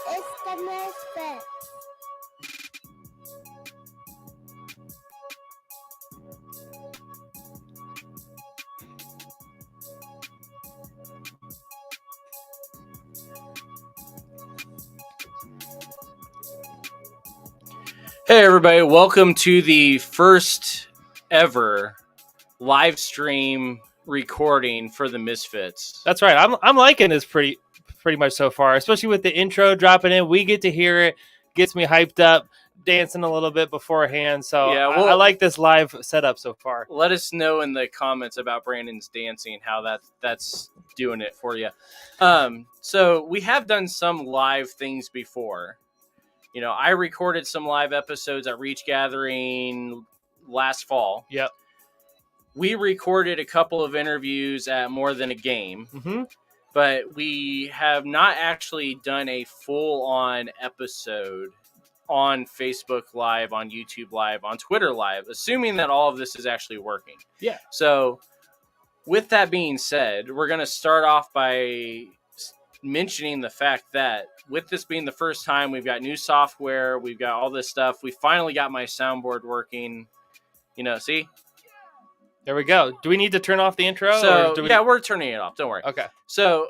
It's the Misfit. Hey everybody, welcome to the first ever live stream recording for the Misfits. That's right. I'm liking this pretty much so far, especially with the intro dropping in. We get to hear it, gets me hyped up, dancing a little bit beforehand. So Yeah, I like this live setup so far. Let us know in the comments about Brandon's dancing, how that's doing it for you. So we have done some live things before. You know, I recorded some live episodes at Reach Gathering last fall. Yep. We recorded a couple of interviews at More Than a Game. Mm-hmm. But we have not actually done a full-on episode on Facebook Live, on YouTube Live, on Twitter Live, assuming that all of this is actually working. Yeah. So with that being said, we're going to start off by mentioning the fact that with this being the first time, we've got new software, we've got all this stuff. We finally got my soundboard working. You know, see? There we go. Do we need to turn off the intro? So, yeah, we're turning it off. Don't worry. Okay. So,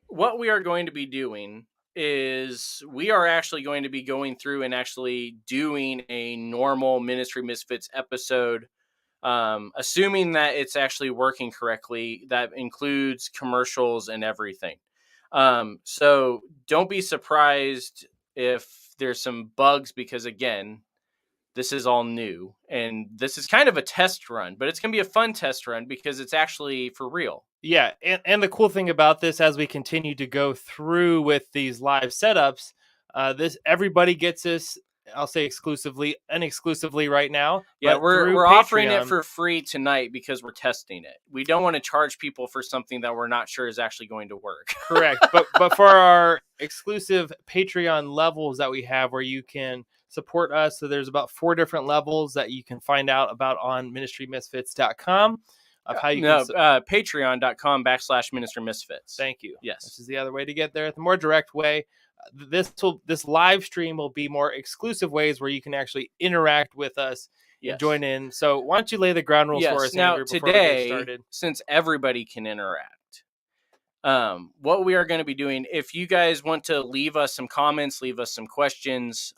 what we are going to be doing is we are actually going to be going through and actually doing a normal Ministry Misfits episode, assuming that it's actually working correctly. That includes commercials and everything. So don't be surprised if there's some bugs because, again, this is all new, and this is kind of a test run, but it's going to be a fun test run because it's actually for real. Yeah, and the cool thing about this, as we continue to go through with these live setups, everybody gets this. I'll say unexclusively right now. Yeah, we're offering it for free tonight because we're testing it. We don't want to charge people for something that we're not sure is actually going to work. Correct, but for our exclusive Patreon levels that we have, where you can support us, so there's about 4 different levels that you can find out about on ministrymisfits.com. Of how you can patreon.com/ministrymisfits. Thank you. Yes, this is the other way to get there. The more direct way. This live stream will be more exclusive ways where you can actually interact with us. Yes. Join in. So why don't you lay the ground rules for us? Now Andrew, before today, we get started? Since everybody can interact, what we are going to be doing, if you guys want to leave us some comments, leave us some questions,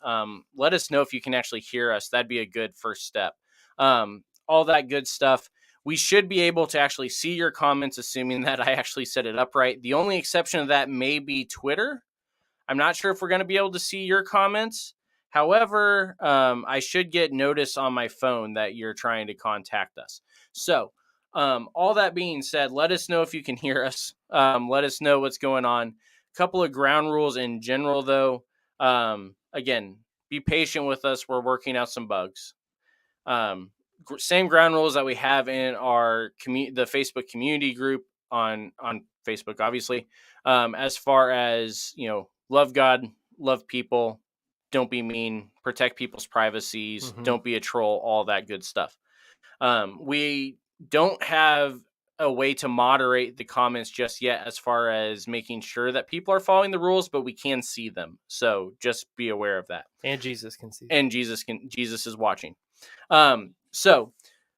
let us know if you can actually hear us. That'd be a good first step. All that good stuff. We should be able to actually see your comments, assuming that I actually set it up right. The only exception of that may be Twitter. I'm not sure if we're going to be able to see your comments. However, I should get notice on my phone that you're trying to contact us. So, all that being said, let us know if you can hear us. Let us know what's going on. A couple of ground rules in general, though. Again, be patient with us. We're working out some bugs. Same ground rules that we have in our the Facebook community group on Facebook, obviously. As far as, love God, love people, don't be mean, protect people's privacies, don't be a troll, all that good stuff. We don't have a way to moderate the comments just yet as far as making sure that people are following the rules, but we can see them. So just be aware of that. And Jesus can see. And Jesus is watching. So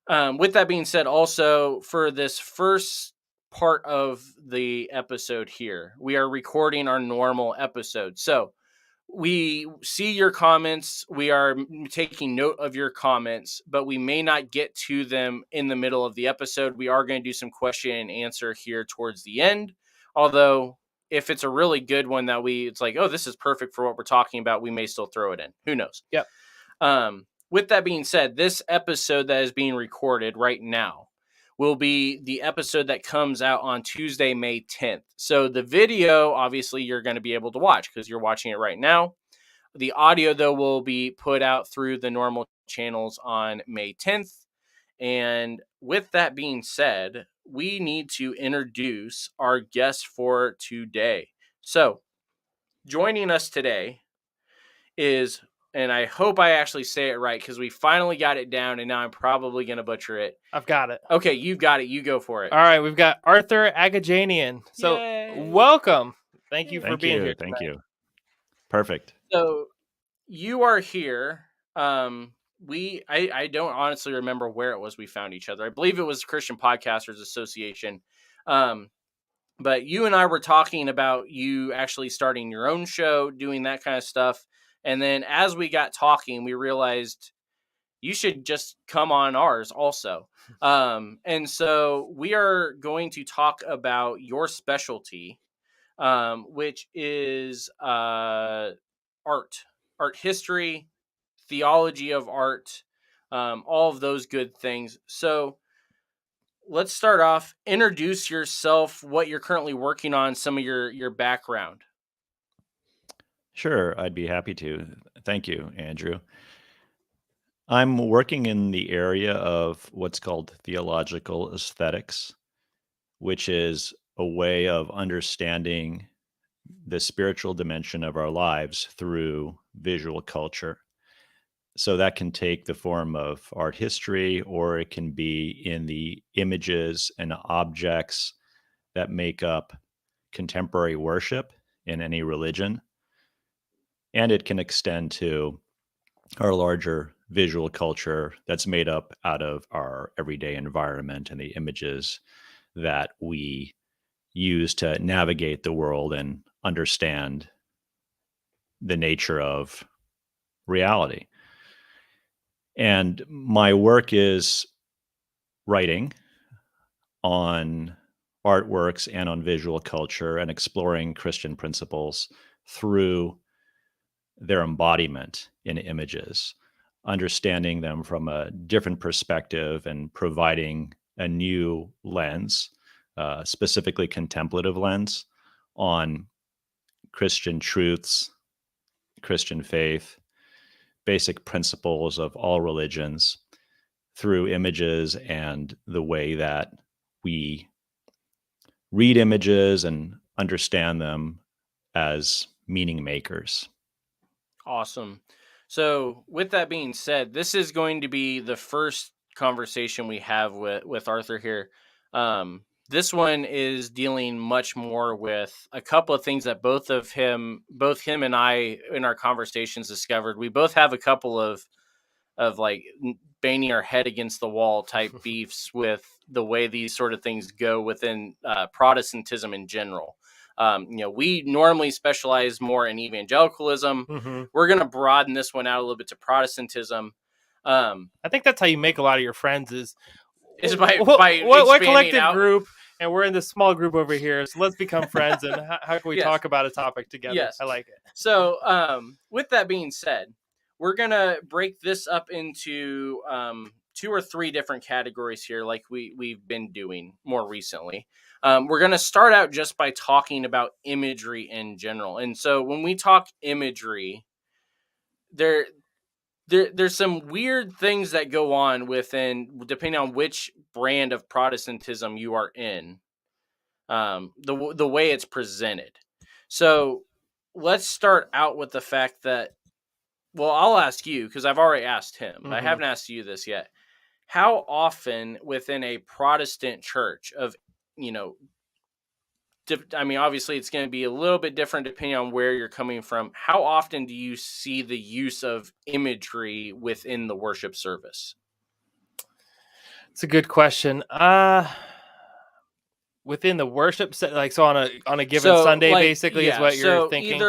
with that being said, also for this first part of the episode here, we are recording our normal episode. So we see your comments. We are taking note of your comments, but we may not get to them in the middle of the episode. We are going to do some question and answer here towards the end. Although if it's a really good one it's like, oh, this is perfect for what we're talking about, we may still throw it in. Who knows? Yep. With that being said, this episode that is being recorded right now will be the episode that comes out on Tuesday, May 10th. So the video, obviously, you're going to be able to watch because you're watching it right now. The audio, though, will be put out through the normal channels on May 10th. And with that being said, we need to introduce our guest for today. So joining us today is... and I hope I actually say it right because we finally got it down, and now I'm probably going to butcher it. I've got it. Okay, you've got it. You go for it. All right, we've got Aghajanian. So, Yay. welcome. Thank you for Thank being you. here. Thank tonight. you. Perfect. So you are here. I don't honestly remember where it was we found each other. I believe it was Christian Podcasters Association. But you and I were talking about you actually starting your own show, doing that kind of stuff. And then as we got talking, we realized you should just come on ours also. And so we are going to talk about your specialty, which is art history, theology of art, all of those good things. So let's start off. Introduce yourself, what you're currently working on, some of your background. Sure, I'd be happy to. Thank you, Andrew. I'm working in the area of what's called theological aesthetics, which is a way of understanding the spiritual dimension of our lives through visual culture. So that can take the form of art history, or it can be in the images and objects that make up contemporary worship in any religion. And it can extend to our larger visual culture that's made up out of our everyday environment and the images that we use to navigate the world and understand the nature of reality. And my work is writing on artworks and on visual culture and exploring Christian principles through their embodiment in images, understanding them from a different perspective and providing a new lens, specifically contemplative lens, on Christian truths, Christian faith, basic principles of all religions through images and the way that we read images and understand them as meaning makers. Awesome. So with that being said, this is going to be the first conversation we have with Arthur here. This one is dealing much more with a couple of things that both him and I in our conversations discovered. We both have a couple of like banging our head against the wall type beefs with the way these sort of things go within Protestantism in general. We normally specialize more in evangelicalism. Mm-hmm. We're going to broaden this one out a little bit to Protestantism. I think that's how you make a lot of your friends is By what expanding collective out. group, and we're in this small group over here, so let's become friends. And how can we Yes. talk about a topic together? Yes. I like it. So with that being said, we're going to break this up into 2 or 3 different categories here, like we've been doing more recently. We're going to start out just by talking about imagery in general. And so when we talk imagery, there's some weird things that go on within, depending on which brand of Protestantism you are in, the way it's presented. So let's start out with the fact that, well, I'll ask you because I've already asked him. But I haven't asked you this yet. How often within a Protestant church obviously it's going to be a little bit different depending on where you're coming from. How often do you see the use of imagery within the worship service? It's a good question. Within the worship set, like so on a given Sunday, basically is what you're thinking.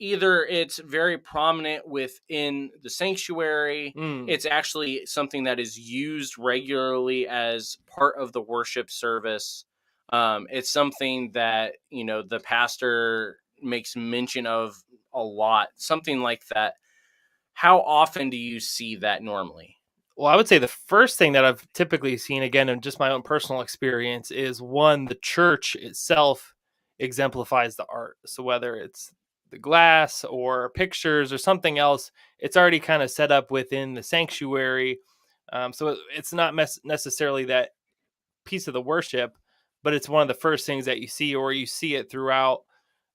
Either it's very prominent within the sanctuary. It's actually something that is used regularly as part of the worship service. It's something that the pastor makes mention of a lot, something like that. How often do you see that normally? Well, I would say the first thing that I've typically seen, again, in just my own personal experience, is one, the church itself exemplifies the art. So whether it's the glass or pictures or something else, it's already kind of set up within the sanctuary. So it's not necessarily that piece of the worship, but it's one of the first things that you see, or you see it throughout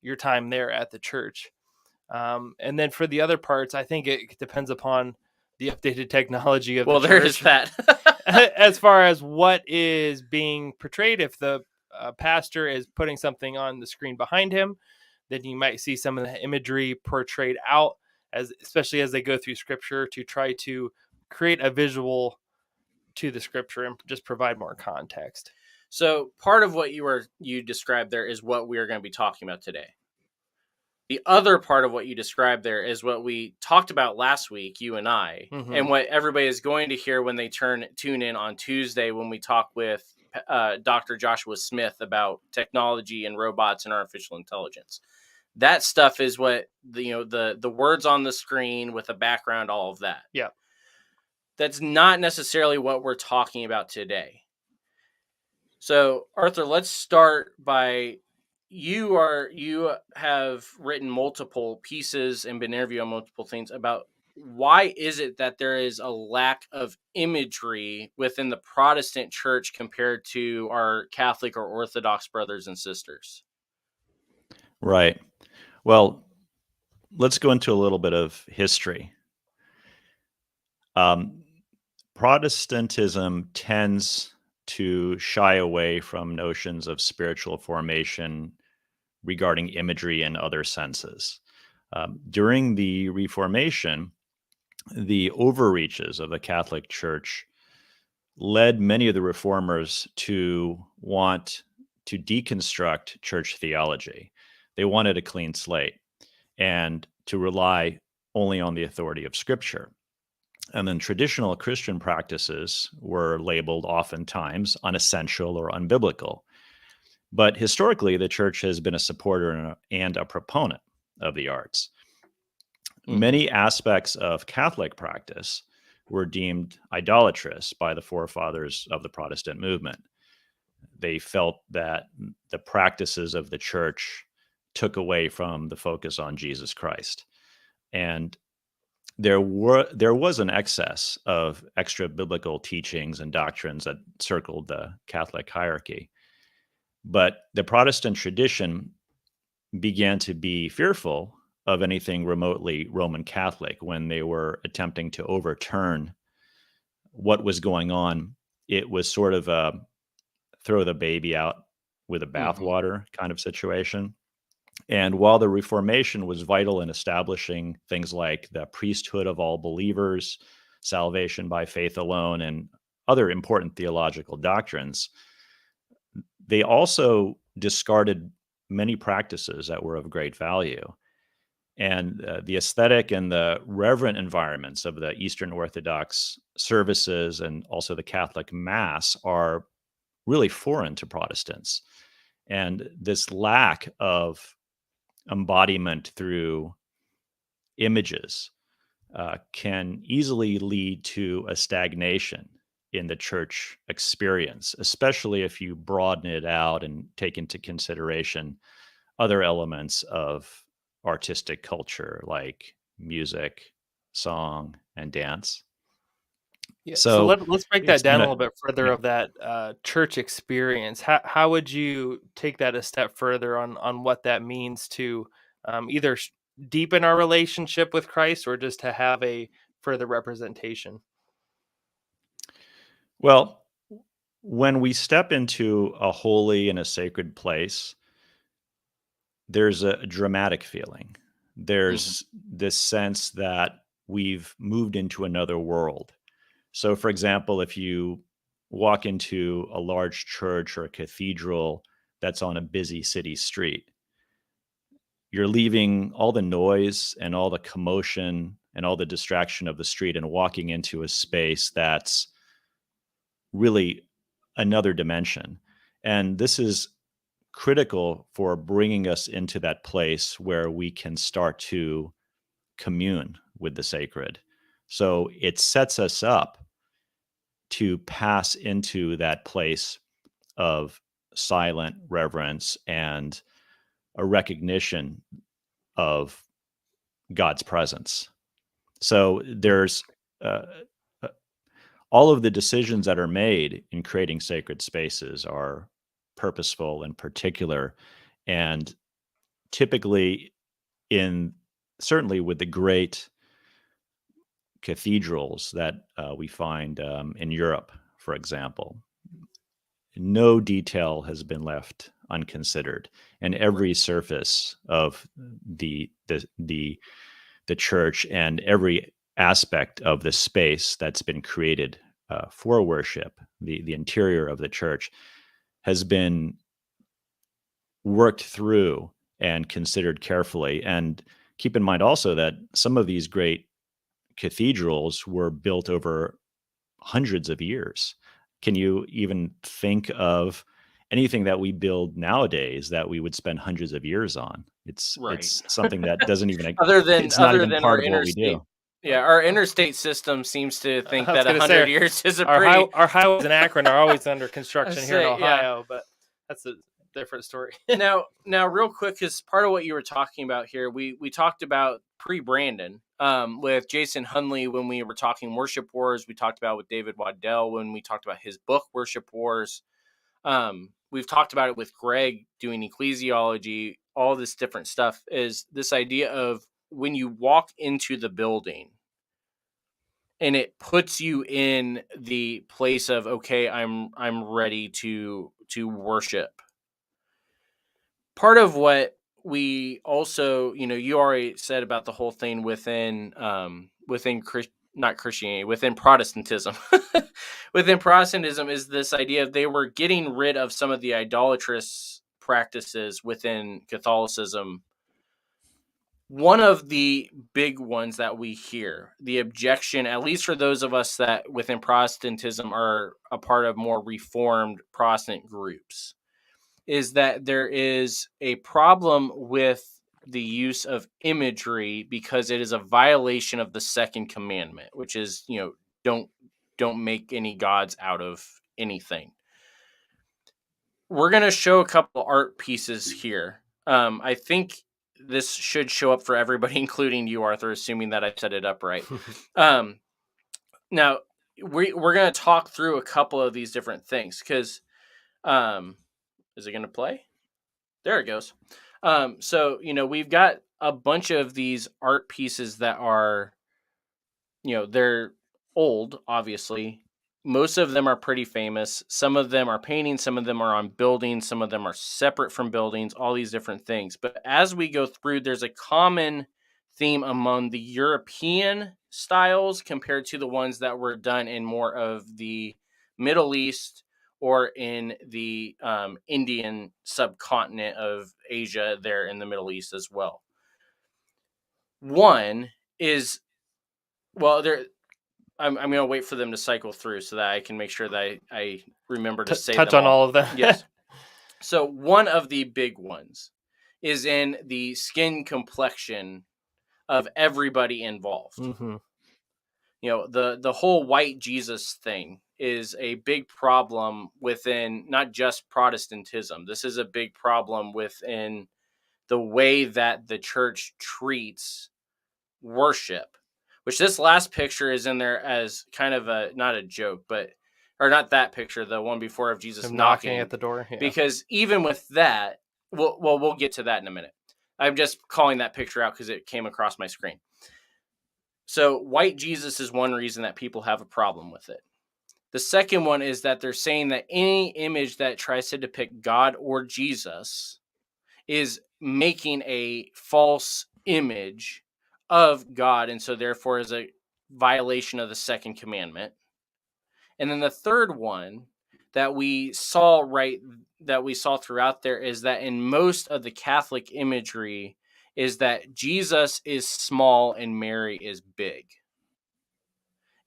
your time there at the church. And then for the other parts, I think it depends upon the updated technology of the church. Well, there is that. As far as what is being portrayed, if the pastor is putting something on the screen behind him, then you might see some of the imagery portrayed out, especially as they go through scripture, to try to create a visual to the scripture and just provide more context. So part of what you described there is what we are going to be talking about today. The other part of what you described there is what we talked about last week, you and I, and what everybody is going to hear when they tune in on Tuesday when we talk with Dr. Joshua Smith about technology and robots and artificial intelligence. That stuff is what the words on the screen with the background, all of that. Yeah. That's not necessarily what we're talking about today. So, Arthur, let's start by you have written multiple pieces and been interviewed on multiple things about why is it that there is a lack of imagery within the Protestant church compared to our Catholic or Orthodox brothers and sisters? Right. Well, let's go into a little bit of history. Protestantism tends to shy away from notions of spiritual formation regarding imagery and other senses. During the Reformation, the overreaches of the Catholic Church led many of the reformers to want to deconstruct church theology. They wanted a clean slate and to rely only on the authority of Scripture. And then traditional Christian practices were labeled oftentimes unessential or unbiblical. But historically, the church has been a supporter and a proponent of the arts. Many aspects of Catholic practice were deemed idolatrous by the forefathers of the Protestant movement. They felt that the practices of the church took away from the focus on Jesus Christ. And there was an excess of extra biblical teachings and doctrines that circled the Catholic hierarchy. But the Protestant tradition began to be fearful of anything remotely Roman Catholic when they were attempting to overturn what was going on. It was sort of a throw the baby out with the bathwater kind of situation. And while the Reformation was vital in establishing things like the priesthood of all believers, salvation by faith alone, and other important theological doctrines, they also discarded many practices that were of great value. And the aesthetic and the reverent environments of the Eastern Orthodox services and also the Catholic Mass are really foreign to Protestants. And this lack of embodiment through images can easily lead to a stagnation in the church experience, especially if you broaden it out and take into consideration other elements of artistic culture like music, song, and dance. Yeah. So Let's break that it's down been a little bit further of that church experience. How would you take that a step further on what that means to either deepen our relationship with Christ or just to have a further representation? Well, when we step into a holy and a sacred place, there's a dramatic feeling. There's this sense that we've moved into another world. So, for example, if you walk into a large church or a cathedral that's on a busy city street, you're leaving all the noise and all the commotion and all the distraction of the street and walking into a space that's really another dimension. And this is critical for bringing us into that place where we can start to commune with the sacred. So it sets us up to pass into that place of silent reverence and a recognition of God's presence. So there's all of the decisions that are made in creating sacred spaces are purposeful and particular, and typically certainly with the great cathedrals that we find in Europe, for example, no detail has been left unconsidered, and every surface of the church and every aspect of the space that's been created for worship, the interior of the church, has been worked through and considered carefully. And keep in mind also that some of these great cathedrals were built over hundreds of years. Can you even think of anything that we build nowadays that we would spend hundreds of years on? It's Right. something that doesn't even Other not even than part our of what we interstate. do. Yeah, our interstate system seems to think I was that gonna 100 say, years is a Our pretty. our highways in Akron are always under construction here in Say, yeah. Ohio, but that's a different story. Now, real quick, because part of what you were talking about here, we talked about pre-Brandon with Jason Hunley when we were talking Worship Wars. We talked about with David Waddell when we talked about his book Worship Wars. We've talked about it with Greg doing ecclesiology. All this different stuff is this idea of when you walk into the building and it puts you in the place of, okay, I'm ready to worship. Part of what we also, you already said about the whole thing within not Christianity, within Protestantism. Within Protestantism is this idea of they were getting rid of some of the idolatrous practices within Catholicism. One of the big ones that we hear, the objection, at least for those of us that within Protestantism are a part of more reformed Protestant groups, is that there is a problem with the use of imagery because it is a violation of the second commandment, which is, don't make any gods out of anything. We're going to show a couple art pieces here. I think this should show up for everybody, including you, Arthur, assuming that I set it up right. Now, we're going to talk through a couple of these different things because is it going to play? There it goes. So, we've got a bunch of these art pieces that are, they're old, obviously. Most of them are pretty famous. Some of them are paintings. Some of them are on buildings. Some of them are separate from buildings, all these different things. But as we go through, there's a common theme among the European styles compared to the ones that were done in more of the Middle East or in the Indian subcontinent of Asia there in the Middle East as well. One is, well, I'm going to wait for them to cycle through so that I can make sure that I remember to say touch them on all of them. Yes. So one of the big ones is in the skin complexion of everybody involved. Mm-hmm. The whole white Jesus thing is a big problem within not just Protestantism. This is a big problem within the way that the church treats worship, which this last picture is in there as kind of not a joke, or not that picture, the one before of Jesus knocking at the door. Yeah. Because even with that, we'll get to that in a minute. I'm just calling that picture out because it came across my screen. So white Jesus is one reason that people have a problem with it. The second one is that they're saying that any image that tries to depict God or Jesus is making a false image of God, and so therefore is a violation of the second commandment. And then the third one that we saw throughout there is that in most of the Catholic imagery is that Jesus is small and Mary is big.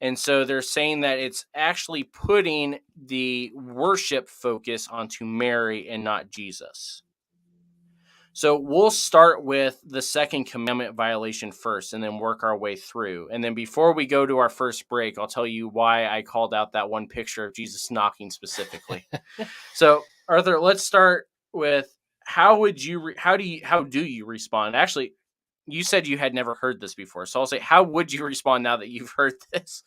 And so they're saying that it's actually putting the worship focus onto Mary and not Jesus. So we'll start with the second commandment violation first and then work our way through. And then before we go to our first break, I'll tell you why I called out that one picture of Jesus knocking specifically. So Arthur, let's start with how do you respond? Actually, you said you had never heard this before. So I'll say, how would you respond now that you've heard this?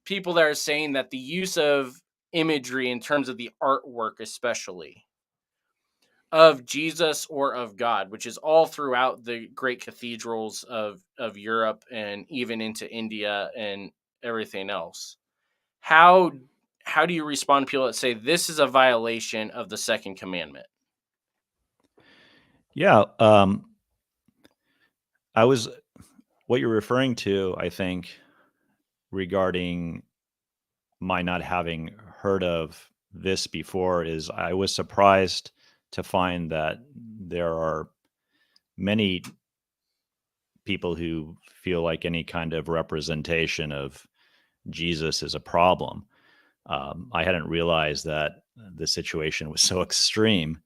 People that are saying that the use of imagery in terms of the artwork, especially of Jesus or of God, which is all throughout the great cathedrals of Europe and even into India and everything else. How how do you respond to people that say this is a violation of the second commandment? Yeah. What you're referring to, I think, regarding my not having heard of this before, is I was surprised to find that there are many people who feel like any kind of representation of Jesus is a problem. I hadn't realized that the situation was so extreme.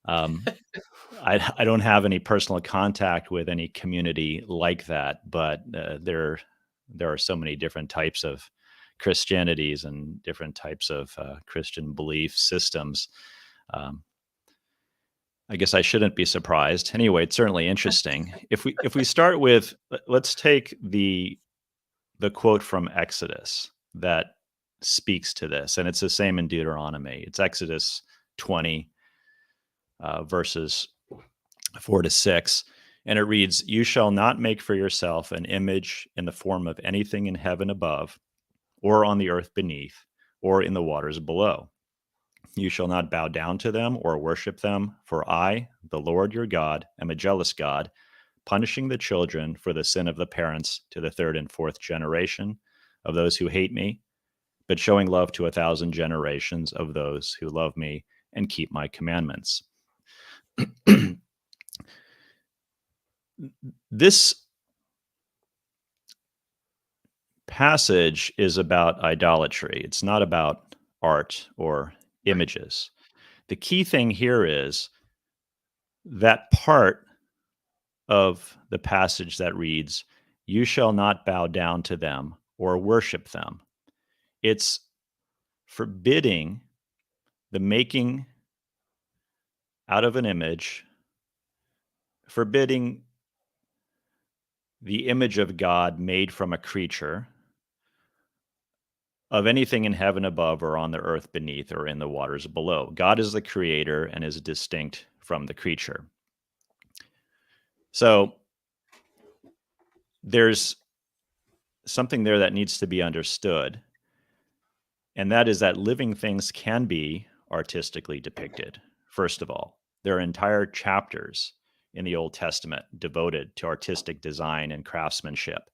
I don't have any personal contact with any community like that, but there are so many different types of Christianities and different types of Christian belief systems. Um, I guess I shouldn't be surprised. Anyway, it's certainly interesting. If we start with, let's take the quote from Exodus that speaks to this, and it's the same in Deuteronomy. It's Exodus 20, verses 4-6, and it reads, "You shall not make for yourself an image in the form of anything in heaven above, or on the earth beneath, or in the waters below. You shall not bow down to them or worship them, for I, the Lord your God, am a jealous God, punishing the children for the sin of the parents to the third and fourth generation of those who hate me, but showing love to 1,000 generations of those who love me and keep my commandments." This passage is about idolatry. It's not about art or images. The key thing here is that part of the passage that reads, "You shall not bow down to them or worship them." It's forbidding the making out of an image, forbidding the image of God made from a creature, of anything in heaven above or on the earth beneath or in the waters below. God is the creator and is distinct from the creature. So there's something there that needs to be understood, and that is that living things can be artistically depicted. First of all, there are entire chapters in the Old Testament devoted to artistic design and craftsmanship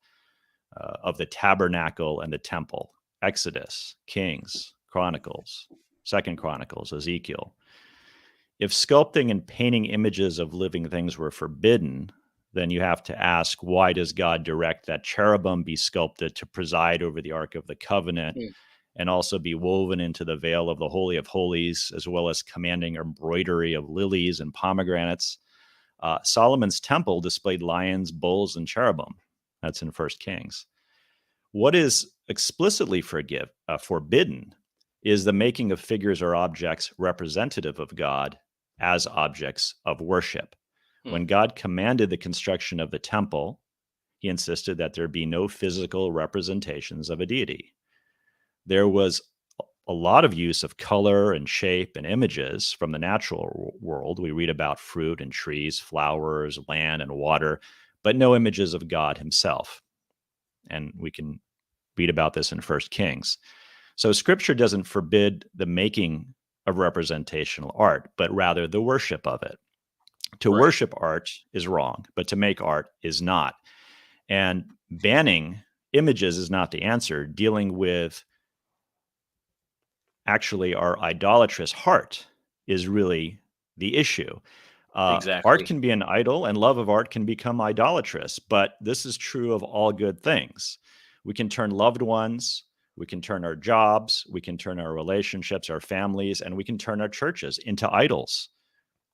of the tabernacle and the temple. Exodus, Kings, Chronicles, Second Chronicles, Ezekiel. If sculpting and painting images of living things were forbidden, then you have to ask, why does God direct that cherubim be sculpted to preside over the Ark of the Covenant and also be woven into the veil of the Holy of Holies, as well as commanding embroidery of lilies and pomegranates? Solomon's temple displayed lions, bulls, and cherubim. That's in 1 Kings. What is explicitly forbidden is the making of figures or objects representative of God as objects of worship. When God commanded the construction of the temple, he insisted that there be no physical representations of a deity. There was a lot of use of color and shape and images from the natural world. We read about fruit and trees, flowers, land, and water, but no images of God himself. And we can read about this in 1 Kings. So scripture doesn't forbid the making of representational art, but rather the worship of it. To worship art is wrong, but to make art is not. And banning images is not the answer. Dealing with actually our idolatrous heart is really the issue. Exactly. Art can be an idol, and love of art can become idolatrous, but this is true of all good things. We can turn loved ones, we can turn our jobs, we can turn our relationships, our families, and we can turn our churches into idols.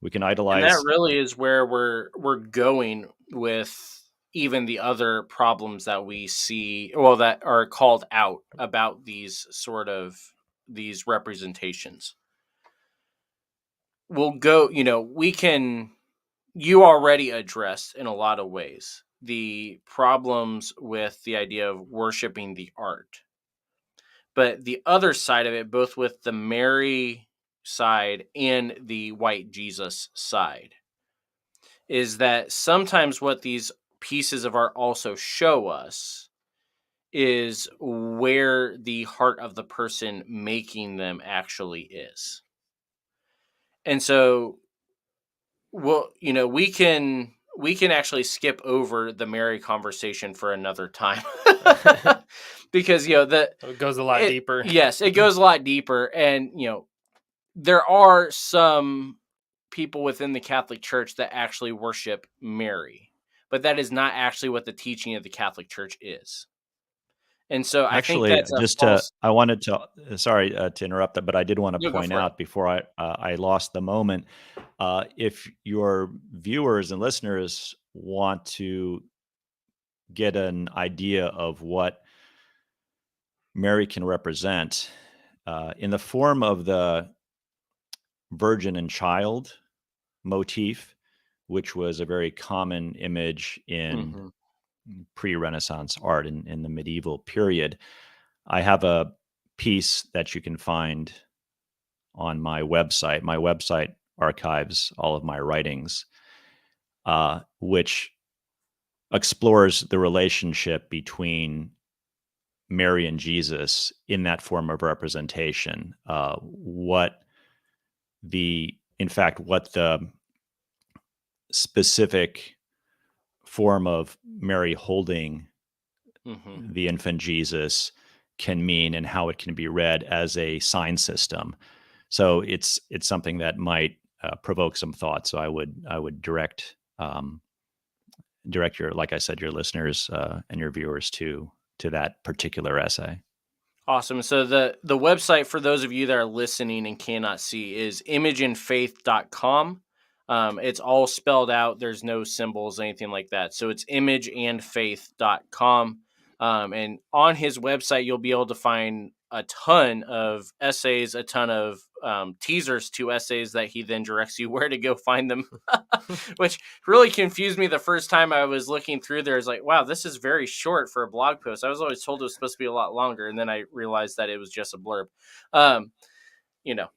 We can idolize. And that really is where we're going with even the other problems that we see, well, that are called out about these representations. We'll go, you already addressed in a lot of ways the problems with the idea of worshiping the art. But the other side of it, both with the Mary side and the white Jesus side, is that sometimes what these pieces of art also show us is where the heart of the person making them actually is. And so, well, we can actually skip over the Mary conversation for another time because It goes a lot deeper. Yes, it goes a lot deeper, and there are some people within the Catholic Church that actually worship Mary, but that is not actually what the teaching of the Catholic Church is. And so I think Actually, that's a false. I wanted to, sorry to interrupt that, but I did want to No, go point for it. out before I lost the moment. If your viewers and listeners want to get an idea of what Mary can represent in the form of the Virgin and Child motif, which was a very common image in Mhm. pre-Renaissance art in the medieval period. I have a piece that you can find on my website. My website archives all of my writings, which explores the relationship between Mary and Jesus in that form of representation. What the specific form of Mary holding Mhm. the infant Jesus can mean, and how it can be read as a sign system. So it's something that might provoke some thought. So I would direct your, like I said, your listeners and your viewers to that particular essay. Awesome. So the website for those of you that are listening and cannot see is imageandfaith.com. It's all spelled out. There's no symbols, anything like that. So it's imageandfaith.com. And on his website, you'll be able to find a ton of essays, a ton of teasers to essays that he then directs you where to go find them, which really confused me the first time I was looking through there. It's like, wow, this is very short for a blog post. I was always told it was supposed to be a lot longer, and then I realized that it was just a blurb. You know,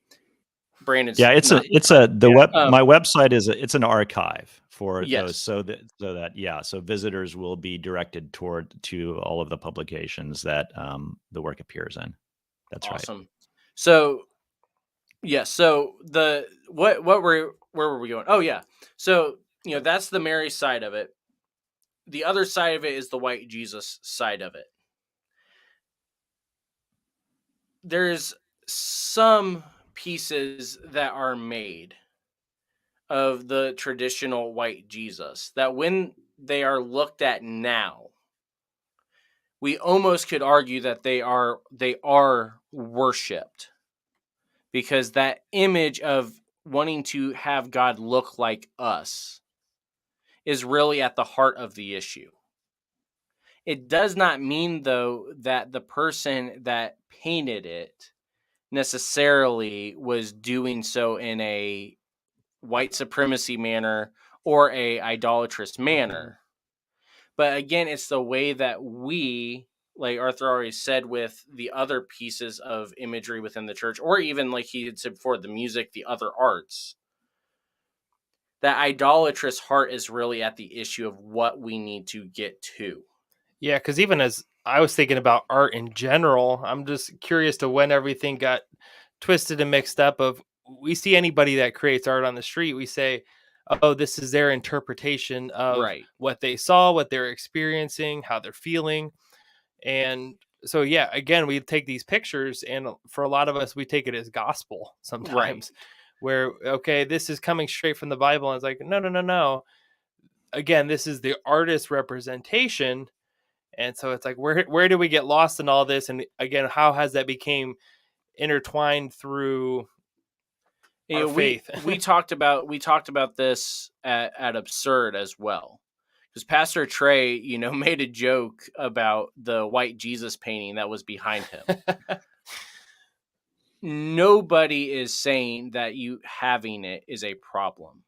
Brandon's Yeah, not. my website it's an archive for those, Yes. so visitors will be directed to all of the publications that the work appears in. That's right. Awesome. So yes. So where were we going? Oh yeah. So that's the Mary side of it. The other side of it is the white Jesus side of it. There's some pieces that are made of the traditional white Jesus that when they are looked at now, we almost could argue that they are worshipped, because that image of wanting to have God look like us is really at the heart of the issue. It does not mean, though, that the person that painted it necessarily was doing so in a white supremacy manner or a idolatrous manner. But again, it's the way that we, like Arthur already said, with the other pieces of imagery within the church, or even like he had said before, the music, the other arts, that idolatrous heart is really at the issue of what we need to get to. Yeah, because even as I was thinking about art in general, I'm just curious to when everything got twisted and mixed up. Of we see anybody that creates art on the street, we say, "Oh, this is their interpretation of Right. what they saw, what they're experiencing, how they're feeling." And so, yeah, again, we take these pictures, and for a lot of us, we take it as gospel sometimes, where okay, this is coming straight from the Bible, and it's like, no, no, no, no. Again, this is the artist's representation. And so it's like, where do we get lost in all this? And again, how has that became intertwined through our faith? We talked about this at Absurd as well, because Pastor Trey, made a joke about the white Jesus painting that was behind him. Nobody is saying that you having it is a problem.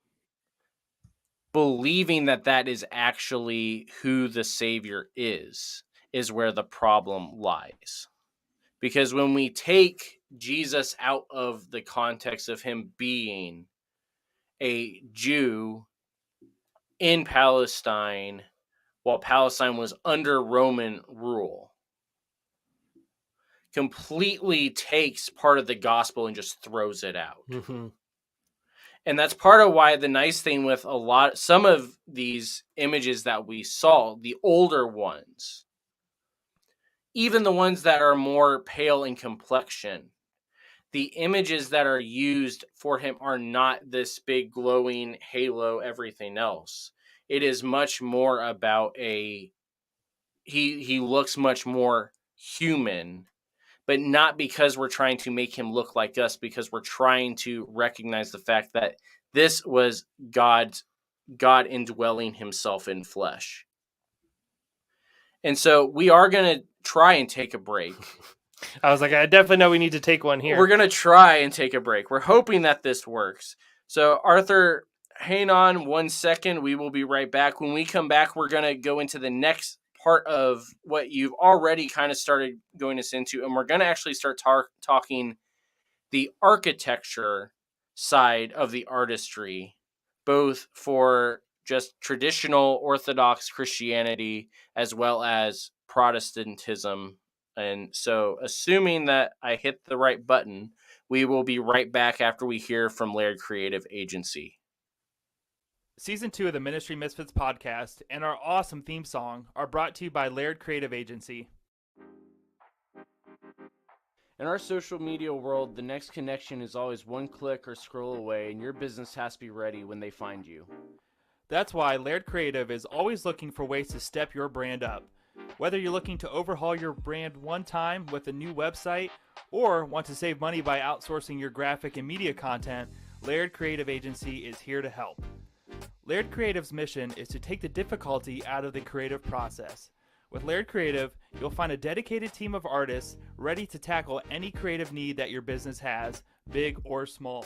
Believing that is actually who the Savior is where the problem lies. Because when we take Jesus out of the context of him being a Jew in Palestine while Palestine was under Roman rule, completely takes part of the gospel and just throws it out. Mm-hmm. And that's part of why the nice thing with some of these images that we saw, the older ones, even the ones that are more pale in complexion, the images that are used for him are not this big glowing halo, everything else. It is much more about he looks much more human, but not because we're trying to make him look like us, because we're trying to recognize the fact that this was God indwelling himself in flesh. And so we are going to try and take a break. I was like, I definitely know we need to take one here. We're going to try and take a break. We're hoping that this works. So Arthur, hang on 1 second. We will be right back. When we come back, we're going to go into the next part of what you've already kind of started going us into. And we're going to actually start talking the architecture side of the artistry, both for just traditional Orthodox Christianity as well as Protestantism. And so, assuming that I hit the right button, we will be right back after we hear from Laird Creative Agency. Season 2 of the Ministry Misfits podcast and our awesome theme song are brought to you by Laird Creative Agency. In our social media world, the next connection is always one click or scroll away, and your business has to be ready when they find you. That's why Laird Creative is always looking for ways to step your brand up. Whether you're looking to overhaul your brand one time with a new website or want to save money by outsourcing your graphic and media content, Laird Creative Agency is here to help. Laird Creative's mission is to take the difficulty out of the creative process. With Laird Creative, you'll find a dedicated team of artists ready to tackle any creative need that your business has, big or small.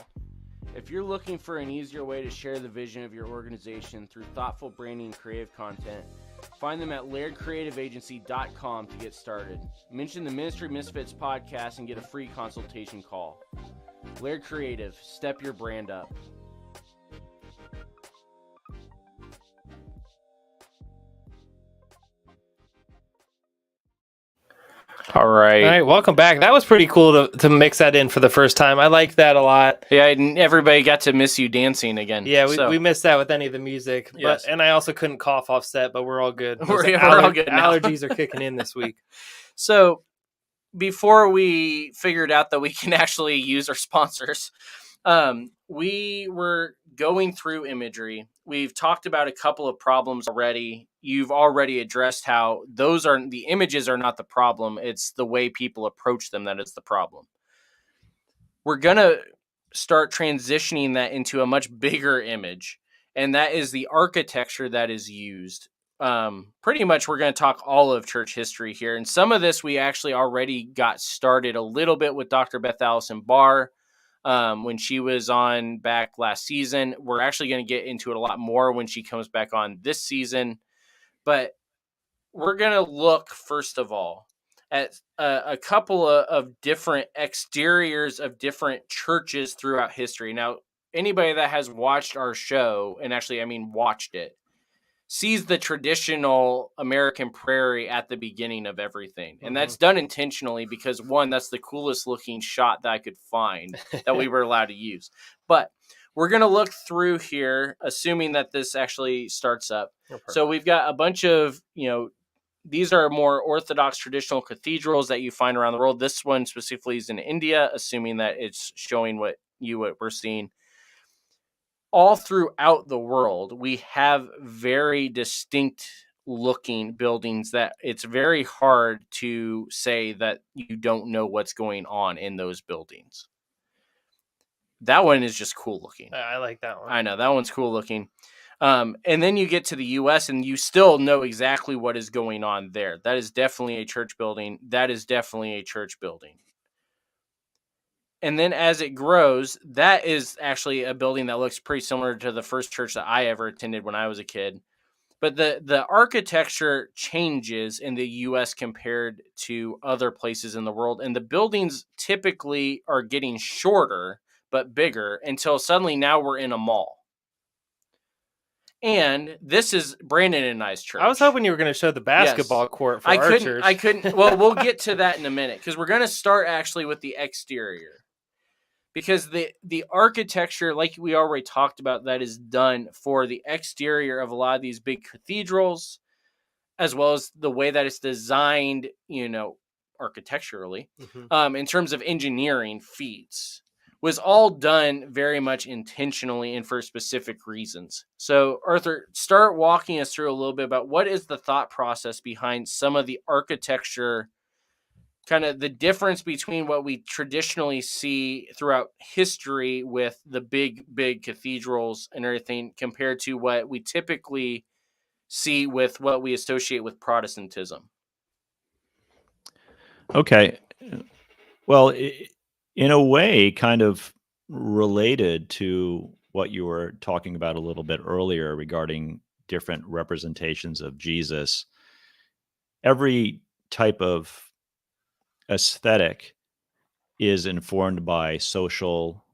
If you're looking for an easier way to share the vision of your organization through thoughtful branding and creative content, find them at lairdcreativeagency.com to get started. Mention the Ministry Misfits podcast and get a free consultation call. Laird Creative, step your brand up. All right. All right, welcome back. That was pretty cool to mix that in for the first time. I like that a lot. Yeah, and everybody got to miss you dancing again. Yeah, we missed that with any of the music. Yes. And I also couldn't cough off set, but we're all good. We're all good now. Allergies are kicking in this week. So before we figured out that we can actually use our sponsors, we were going through imagery. We've talked about a couple of problems already. You've already addressed how the images are not the problem. It's the way people approach them that is the problem. We're going to start transitioning that into a much bigger image, and that is the architecture that is used. Pretty much we're going to talk all of church history here. And some of this we actually already got started a little bit with Dr. Beth Allison Barr. When she was on back last season. We're actually going to get into it a lot more when she comes back on this season. But we're going to look, first of all, at a couple of different exteriors of different churches throughout history. Now, anybody that has watched our show, and actually, watched it, sees the traditional American prairie at the beginning of everything. And that's done intentionally because, one, that's the coolest looking shot that I could find that we were allowed to use. But we're going to look through here, assuming that this actually starts up. So we've got a bunch of, these are more Orthodox traditional cathedrals that you find around the world. This one specifically is in India, assuming that it's showing what we're seeing. All throughout the world, we have very distinct looking buildings that it's very hard to say that you don't know what's going on in those buildings. That one is just cool looking. I like that one. I know, that one's cool looking. And then you get to the U.S. and you still know exactly what is going on there. That is definitely a church building. That is definitely a church building. And then as it grows, that is actually a building that looks pretty similar to the first church that I ever attended when I was a kid. But the architecture changes in the U.S. compared to other places in the world. And the buildings typically are getting shorter but bigger until suddenly now we're in a mall. And this is Brandon and I's church. I was hoping you were going to show the basketball court for our church. I couldn't. Well, we'll get to that in a minute because we're going to start actually with the exterior. Because the architecture, like we already talked about, that is done for the exterior of a lot of these big cathedrals, as well as the way that it's designed, architecturally, in terms of engineering feats, was all done very much intentionally and for specific reasons. So, Arthur, start walking us through a little bit about what is the thought process behind some of the architecture, kind of the difference between what we traditionally see throughout history with the big cathedrals and everything compared to what we typically see with what we associate with Protestantism. Okay. Well, in a way, kind of related to what you were talking about a little bit earlier regarding different representations of Jesus, every type of aesthetic is informed by social,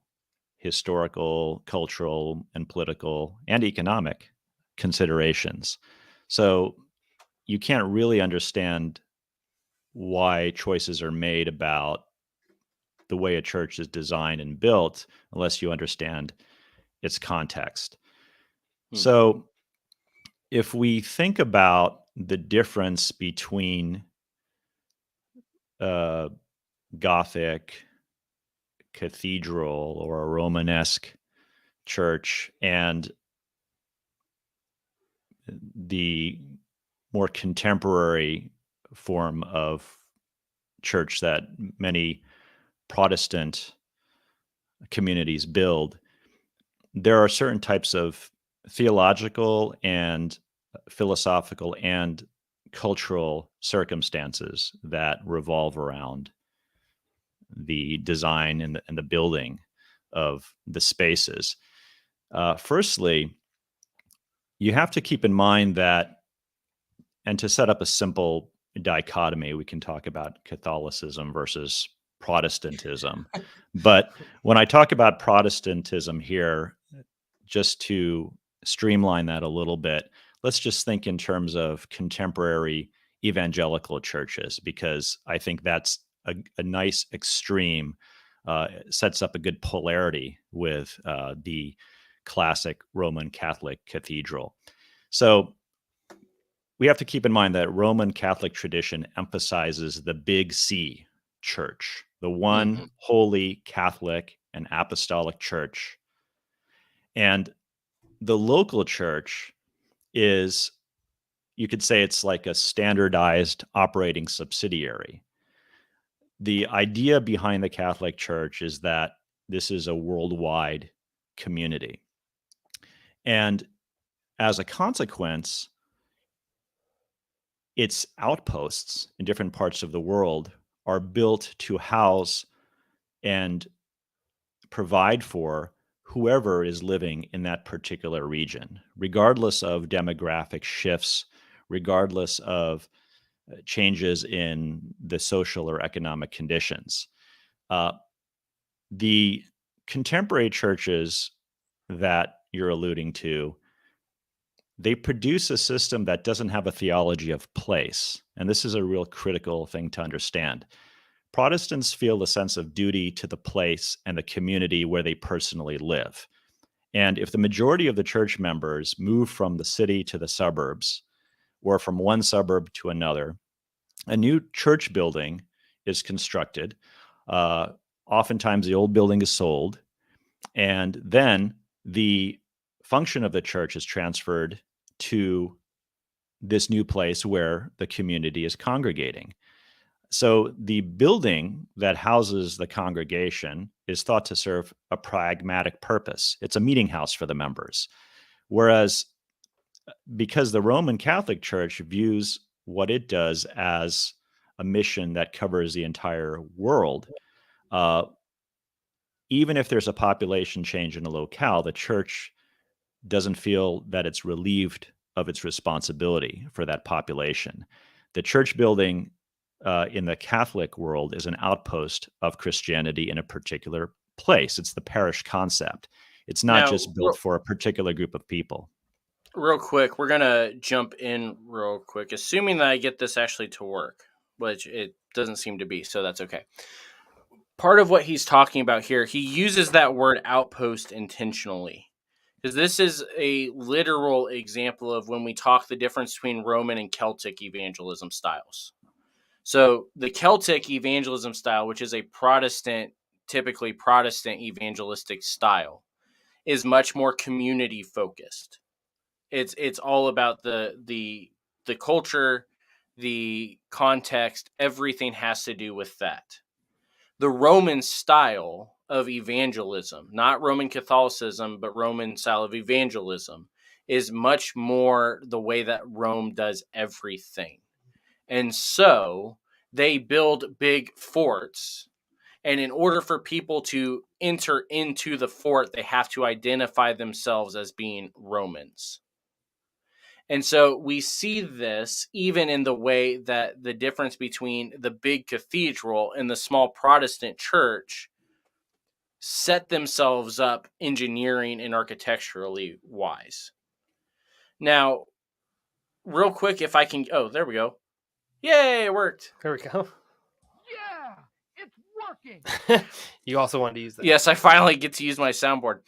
historical, cultural, and political and economic considerations. So you can't really understand why choices are made about the way a church is designed and built unless you understand its context. So if we think about the difference between Gothic cathedral or a Romanesque church and the more contemporary form of church that many Protestant communities build, there are certain types of theological and philosophical and cultural circumstances that revolve around the design and the building of the spaces. Firstly, you have to keep in mind that, and to set up a simple dichotomy, we can talk about Catholicism versus Protestantism. But when I talk about Protestantism here, just to streamline that a little bit, let's just think in terms of contemporary evangelical churches, because I think that's a nice extreme, sets up a good polarity with the classic Roman Catholic cathedral. So we have to keep in mind that Roman Catholic tradition emphasizes the big C church, the one holy Catholic and apostolic church. And the local church is, you could say it's like a standardized operating subsidiary. The idea behind the Catholic Church is that this is a worldwide community. And as a consequence, its outposts in different parts of the world are built to house and provide for whoever is living in that particular region, regardless of demographic shifts, regardless of changes in the social or economic conditions. The contemporary churches that you're alluding to, they produce a system that doesn't have a theology of place. And this is a real critical thing to understand. Protestants feel a sense of duty to the place and the community where they personally live. And if the majority of the church members move from the city to the suburbs, or from one suburb to another, a new church building is constructed. Oftentimes the old building is sold, and then the function of the church is transferred to this new place where the community is congregating. So the building that houses the congregation is thought to serve a pragmatic purpose. It's a meeting house for the members. Whereas, because the Roman Catholic Church views what it does as a mission that covers the entire world, even if there's a population change in a locale, the church doesn't feel that it's relieved of its responsibility for that population. The church building in the Catholic world is an outpost of Christianity in a particular place. It's the parish concept. It's not just built for a particular group of people. real quick, we're going to jump in real quick, assuming that I get this actually to work, which it doesn't seem to be, so that's okay. Part of what he's talking about here, he uses that word outpost intentionally, because this is a literal example of when we talk the difference between Roman and Celtic evangelism styles. So the Celtic evangelism style, which is a typically Protestant evangelistic style, is much more community focused. It's all about the culture, the context, everything has to do with that. The Roman style of evangelism, not Roman Catholicism, but Roman style of evangelism, is much more the way that Rome does everything. And so they build big forts. And in order for people to enter into the fort, they have to identify themselves as being Romans. And so we see this even in the way that the difference between the big cathedral and the small Protestant church set themselves up engineering and architecturally wise. Now, real quick, if I can, oh, there we go. Yay, it worked. There we go. Yeah, it's working. You also wanted to use that. Yes, I finally get to use my soundboard.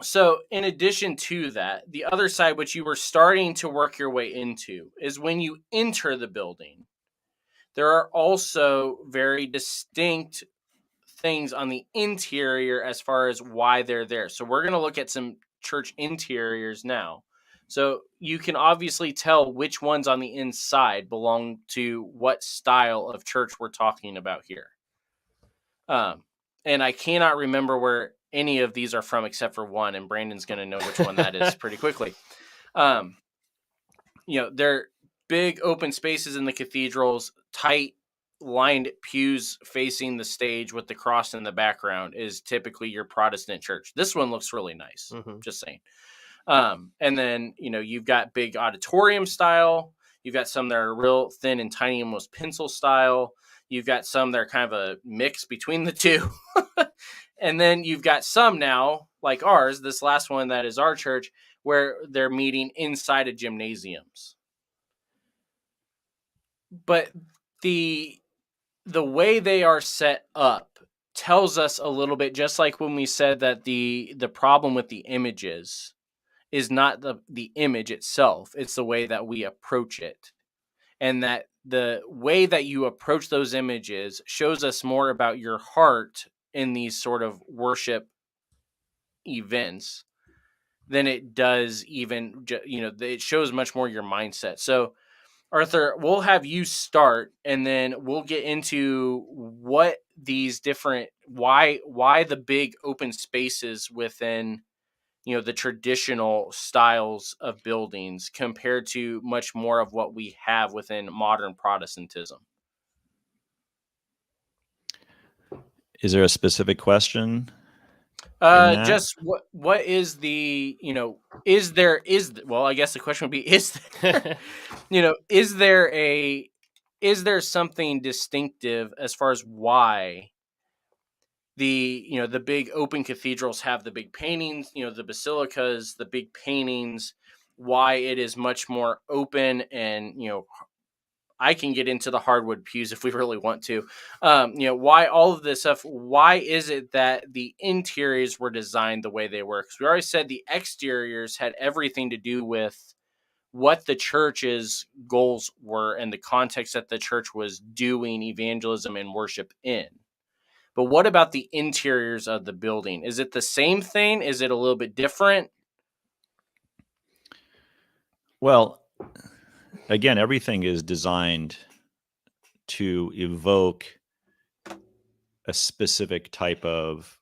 So in addition to that, the other side, which you were starting to work your way into, is when you enter the building, there are also very distinct things on the interior as far as why they're there. So we're going to look at some church interiors now. So you can obviously tell which ones on the inside belong to what style of church we're talking about here. And I cannot remember where any of these are from except for one, and Brandon's going to know which one that is pretty quickly. They're big open spaces in the cathedrals, tight lined pews facing the stage with the cross in the background is typically your Protestant church. This one looks really nice. Just saying. And then, you've got big auditorium style. You've got some that are real thin and tiny, almost pencil style. You've got some that are kind of a mix between the two. And then you've got some now, like ours, this last one that is our church, where they're meeting inside of gymnasiums. But the way they are set up tells us a little bit, just like when we said that the problem with the images is not the image itself, it's the way that we approach it. And that the way that you approach those images shows us more about your heart in these sort of worship events than it does even, it shows much more your mindset. So Arthur, we'll have you start, and then we'll get into what these different, why the big open spaces within, the traditional styles of buildings compared to much more of what we have within modern Protestantism. Is there a specific question? Just what is the, well, I guess the question would be, is there, is there something distinctive as far as why the big open cathedrals have the big paintings, the basilicas, the big paintings, why it is much more open and, I can get into the hardwood pews if we really want to. Why all of this stuff? Why is it that the interiors were designed the way they were? Because we already said the exteriors had everything to do with what the church's goals were and the context that the church was doing evangelism and worship in. But what about the interiors of the building? Is it the same thing? Is it a little bit different? Well, again, everything is designed to evoke a specific type of,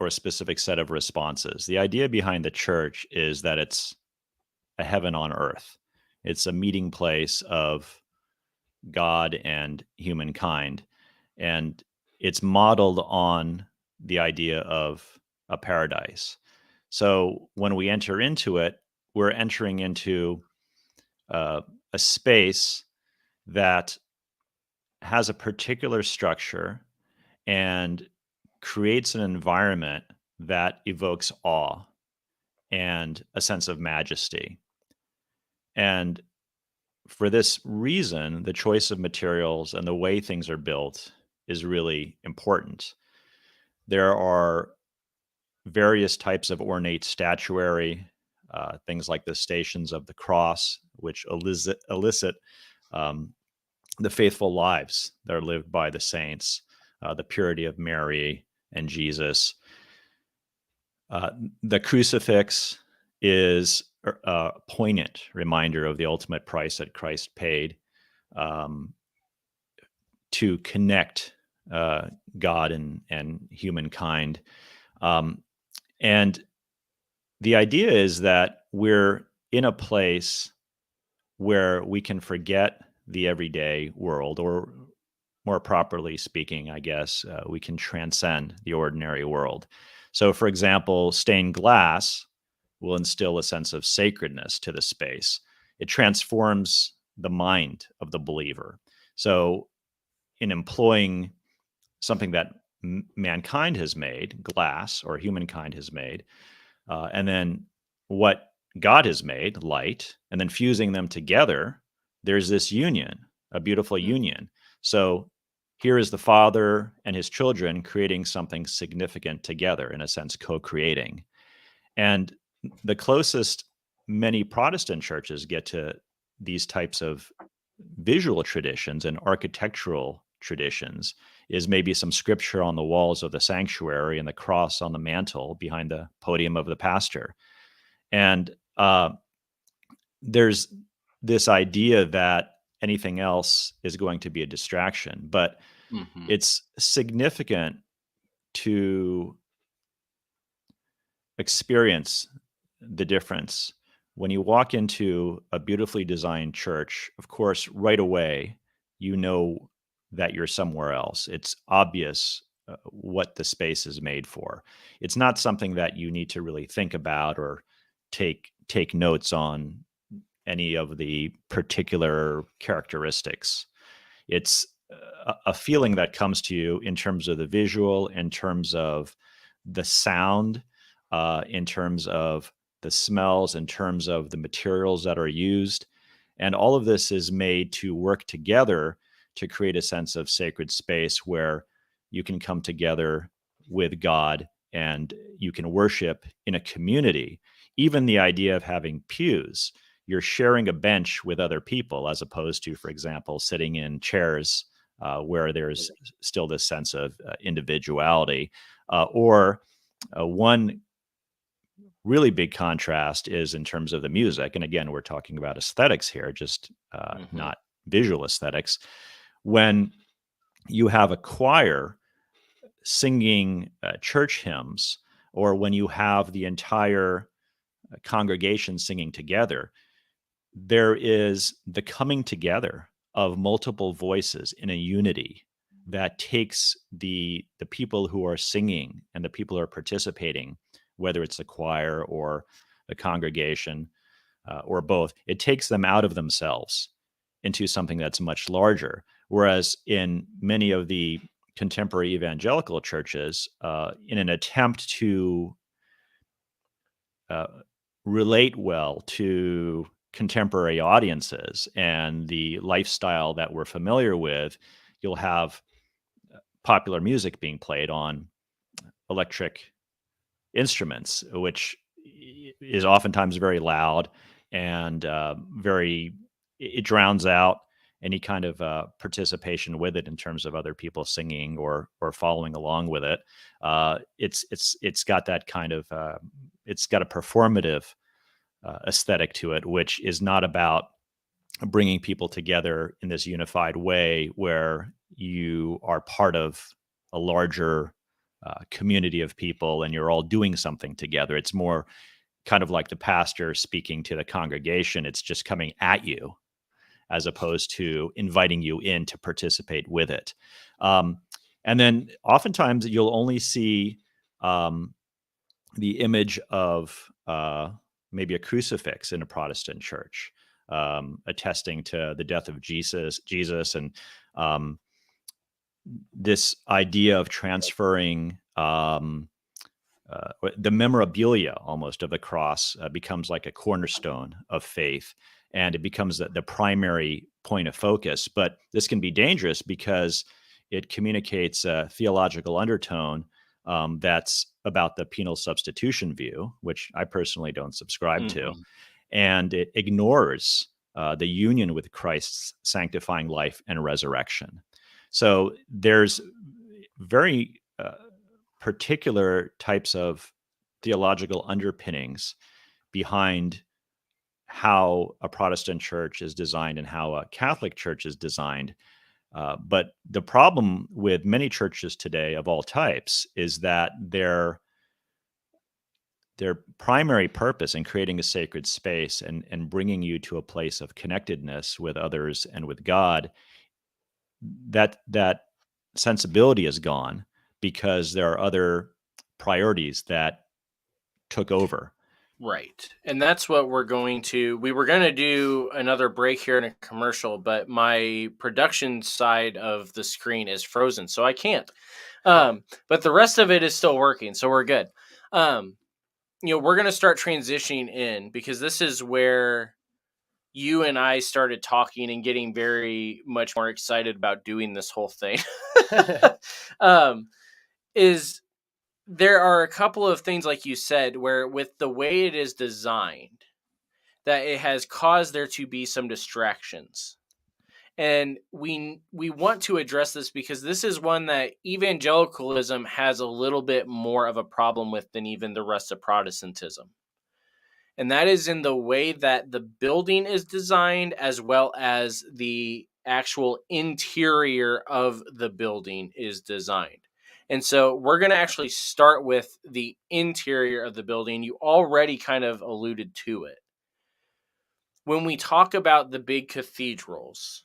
or a specific set of responses. The idea behind the church is that it's a heaven on earth. It's a meeting place of God and humankind. And it's modeled on the idea of a paradise. So when we enter into it, we're entering into a space that has a particular structure and creates an environment that evokes awe. and a sense of majesty. And for this reason, the choice of materials and the way things are built is really important. There are various types of ornate statuary, things like the Stations of the Cross, which elicit the faithful lives that are lived by the saints, the purity of Mary and Jesus. The crucifix is a poignant reminder of the ultimate price that Christ paid to connect God and humankind. And the idea is that we're in a place where we can forget the everyday world, or more properly speaking, I guess, we can transcend the ordinary world. So, for example, stained glass will instill a sense of sacredness to the space. It transforms the mind of the believer. So, in employing something that mankind has made, glass, or humankind has made, and then what God has made, light, and then fusing them together, there's this union, a beautiful union. So here is the Father and his children creating something significant together, in a sense, co-creating. And the closest many Protestant churches get to these types of visual traditions and architectural traditions is maybe some scripture on the walls of the sanctuary and the cross on the mantle behind the podium of the pastor. And there's this idea that anything else is going to be a distraction, but it's significant to experience the difference. When you walk into a beautifully designed church, of course, right away, you know that you're somewhere else. It's obvious what the space is made for. It's not something that you need to really think about or take notes on any of the particular characteristics. It's a feeling that comes to you in terms of the visual, in terms of the sound, in terms of the smells, in terms of the materials that are used. And all of this is made to work together to create a sense of sacred space where you can come together with God and you can worship in a community. Even the idea of having pews, you're sharing a bench with other people, as opposed to, for example, sitting in chairs where there's still this sense of individuality. Or one really big contrast is in terms of the music. And again, we're talking about aesthetics here, just not visual aesthetics. When you have a choir singing church hymns, or when you have the entire congregation singing together, there is the coming together of multiple voices in a unity that takes the people who are singing and the people who are participating, whether it's the choir or the congregation or both, it takes them out of themselves into something that's much larger. Whereas in many of the contemporary evangelical churches, in an attempt to relate well to contemporary audiences and the lifestyle that we're familiar with, you'll have popular music being played on electric instruments, which is oftentimes very loud and it drowns out any kind of participation with it in terms of other people singing or following along with it. It's got that kind of it's got a performative aesthetic to it, which is not about bringing people together in this unified way where you are part of a larger community of people and you're all doing something together. It's more kind of like the pastor speaking to the congregation. It's just coming at you as opposed to inviting you in to participate with it. And then oftentimes you'll only see the image of maybe a crucifix in a Protestant church, attesting to the death of Jesus, and this idea of transferring the memorabilia almost of the cross becomes like a cornerstone of faith, and it becomes the primary point of focus. But this can be dangerous because it communicates a theological undertone that's about the penal substitution view, which I personally don't subscribe to, and it ignores the union with Christ's sanctifying life and resurrection. So there's very particular types of theological underpinnings behind how a Protestant church is designed and how a Catholic church is designed. But the problem with many churches today of all types is that their primary purpose in creating a sacred space and bringing you to a place of connectedness with others and with God, that sensibility is gone because there are other priorities that took over. Right. And that's what we were going to do another break here in a commercial, but my production side of the screen is frozen, so I can't. But the rest of it is still working, so we're good. We're going to start transitioning in because this is where you and I started talking and getting very much more excited about doing this whole thing. Is there are a couple of things, like you said, where with the way it is designed, that it has caused there to be some distractions. And we want to address this because this is one that evangelicalism has a little bit more of a problem with than even the rest of Protestantism. And that is in the way that the building is designed, as well as the actual interior of the building is designed. And so we're going to actually start with the interior of the building. You already kind of alluded to it. When we talk about the big cathedrals,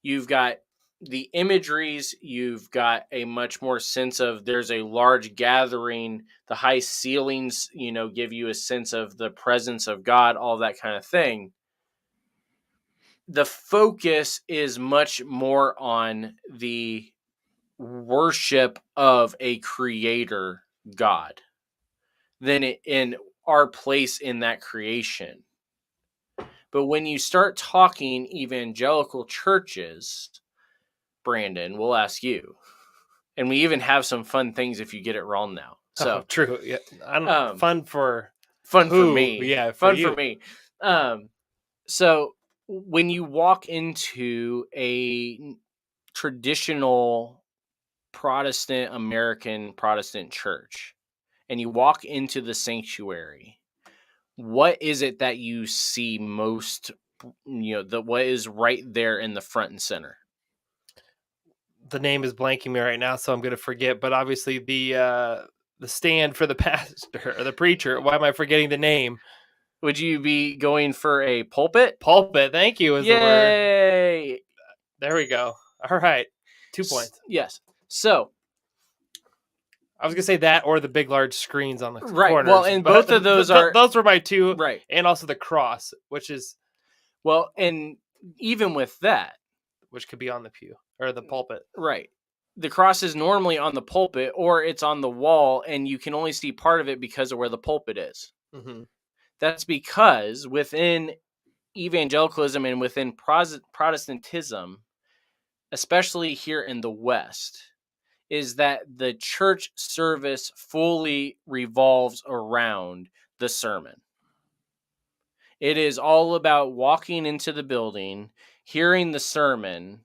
you've got the imageries, you've got a much more sense of there's a large gathering, the high ceilings, give you a sense of the presence of God, all that kind of thing. The focus is much more on the worship of a creator God than in our place in that creation. But when you start talking evangelical churches, Brandon, we'll ask you. And we even have some fun things if you get it wrong now. So true. Yeah. Fun for me. Yeah. For me. So when you walk into a traditional American Protestant church and you walk into the sanctuary, what is it that you see most, what is right there in the front and center? The name is blanking me right now, so I'm going to forget. But obviously the stand for the pastor or the preacher. Why am I forgetting the name? Would you be going for a pulpit? Pulpit. Thank you. Is the word. Yay! There we go. All right. 2 points. Yes. So I was going to say that or the big, large screens on the right. corners. Well, and both of those are... Those were my two. Right. And also the cross, which is... Well, and even with that... Which could be on the pew or the pulpit. Right. The cross is normally on the pulpit or it's on the wall, and you can only see part of it because of where the pulpit is. Mm-hmm. That's because within evangelicalism and within Protestantism, especially here in the West, is that the church service fully revolves around the sermon. It is all about walking into the building, hearing the sermon,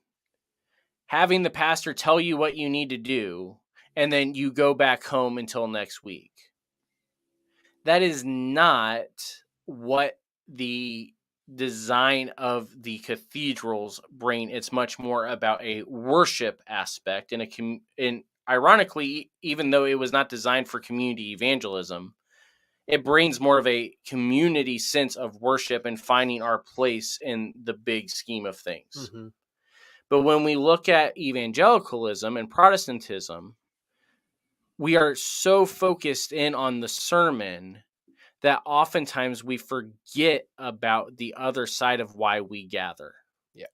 having the pastor tell you what you need to do, and then you go back home until next week. That is not what the design of the cathedrals bring. It's much more about a worship aspect, and ironically, even though it was not designed for community evangelism, it brings more of a community sense of worship and finding our place in the big scheme of things. Mm-hmm. But when we look at evangelicalism and Protestantism, we are so focused in on the sermon that oftentimes we forget about the other side of why we gather. Yeah.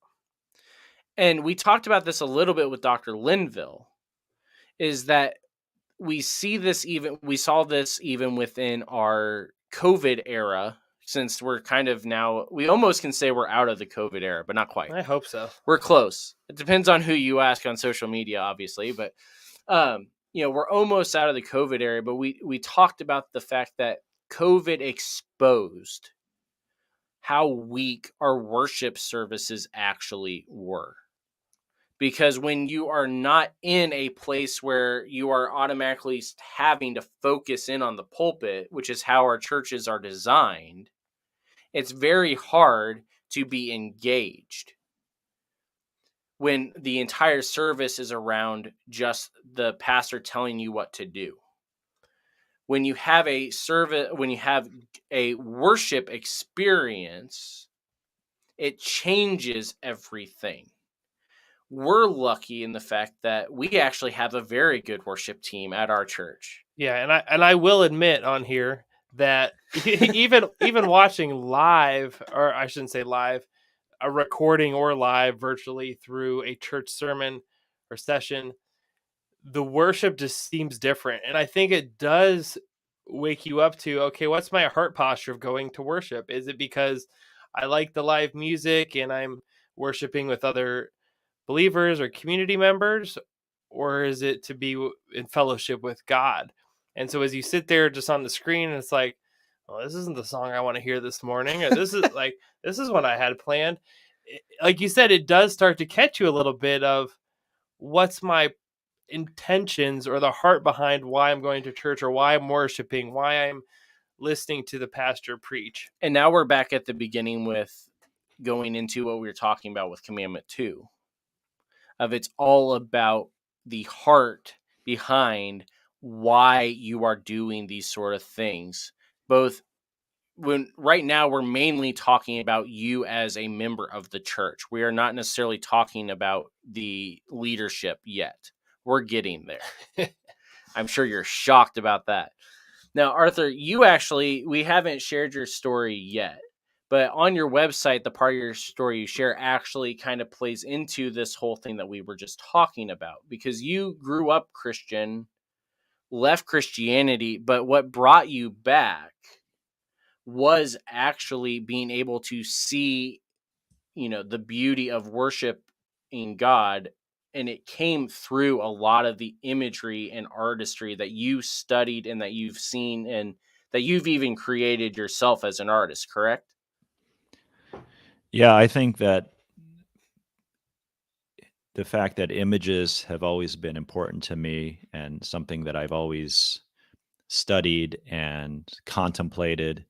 And we talked about this a little bit with Dr. Linville, is that we saw this even within our COVID era, since we're kind of now, we almost can say we're out of the COVID era, but not quite. I hope so. We're close. It depends on who you ask on social media, obviously, but we're almost out of the COVID era. But we talked about the fact that COVID exposed how weak our worship services actually were. Because when you are not in a place where you are automatically having to focus in on the pulpit, which is how our churches are designed, it's very hard to be engaged when the entire service is around just the pastor telling you what to do. When you have a service, when you have a worship experience, it changes everything. We're lucky in the fact that we actually have a very good worship team at our church. Yeah, and I will admit on here that even watching live, or I shouldn't say live, a recording or live virtually through a church sermon or session, the worship just seems different. And I think it does wake you up to, okay, what's my heart posture of going to worship? Is it because I like the live music and I'm worshiping with other believers or community members, or is it to be in fellowship with God? And so as you sit there just on the screen, it's like, well, this isn't the song I want to hear this morning, or this is this is what I had planned. Like you said, it does start to catch you a little bit of what's my intentions or the heart behind why I'm going to church, or why I'm worshiping, why I'm listening to the pastor preach. And now we're back at the beginning with going into what we were talking about with Commandment 2. Of it's all about the heart behind why you are doing these sort of things. Both when right now we're mainly talking about you as a member of the church. We are not necessarily talking about the leadership yet. We're getting there. I'm sure you're shocked about that. Now, Arthur, we haven't shared your story yet. But on your website, the part of your story you share actually kind of plays into this whole thing that we were just talking about, because you grew up Christian, left Christianity, but what brought you back was actually being able to see, the beauty of worship in God. And it came through a lot of the imagery and artistry that you studied and that you've seen and that you've even created yourself as an artist, correct? Yeah, I think that the fact that images have always been important to me and something that I've always studied and contemplated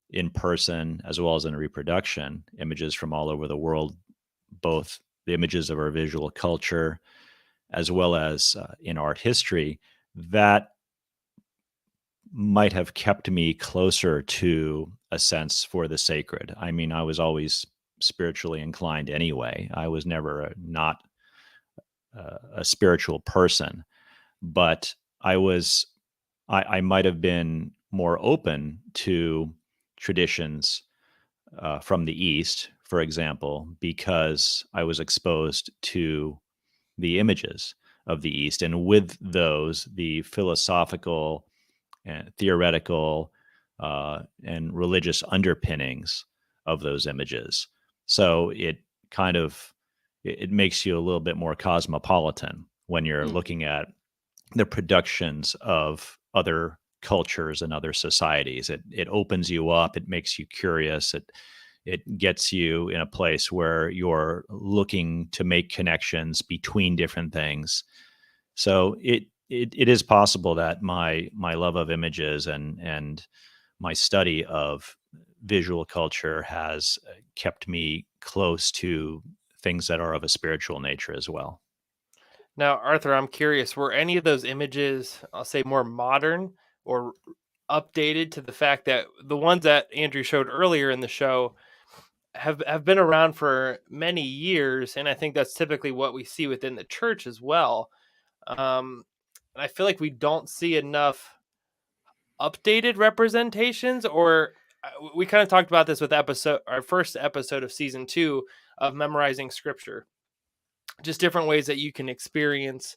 in person as well as in reproduction, images from all over the world, both the images of our visual culture as well as in art history, that might have kept me closer to a sense for the sacred. I mean, I was always spiritually inclined anyway. I was never not a spiritual person, but I might have been more open to traditions from the East, for example, because I was exposed to the images of the East, and with those, the philosophical and theoretical and religious underpinnings of those images. So it kind of it makes you a little bit more cosmopolitan when you're looking at the productions of other cultures and other societies. It opens you up. It makes you curious. It gets you in a place where you're looking to make connections between different things. So it is possible that my love of images and my study of visual culture has kept me close to things that are of a spiritual nature as well. Now, Arthur, I'm curious, were any of those images, I'll say, more modern or updated to the fact that the ones that Andrew showed earlier in the show have been around for many years, and I think that's typically what we see within the church as well. And I feel like we don't see enough updated representations, or we kind of talked about this with our first episode of season 2 of memorizing scripture. Just different ways that you can experience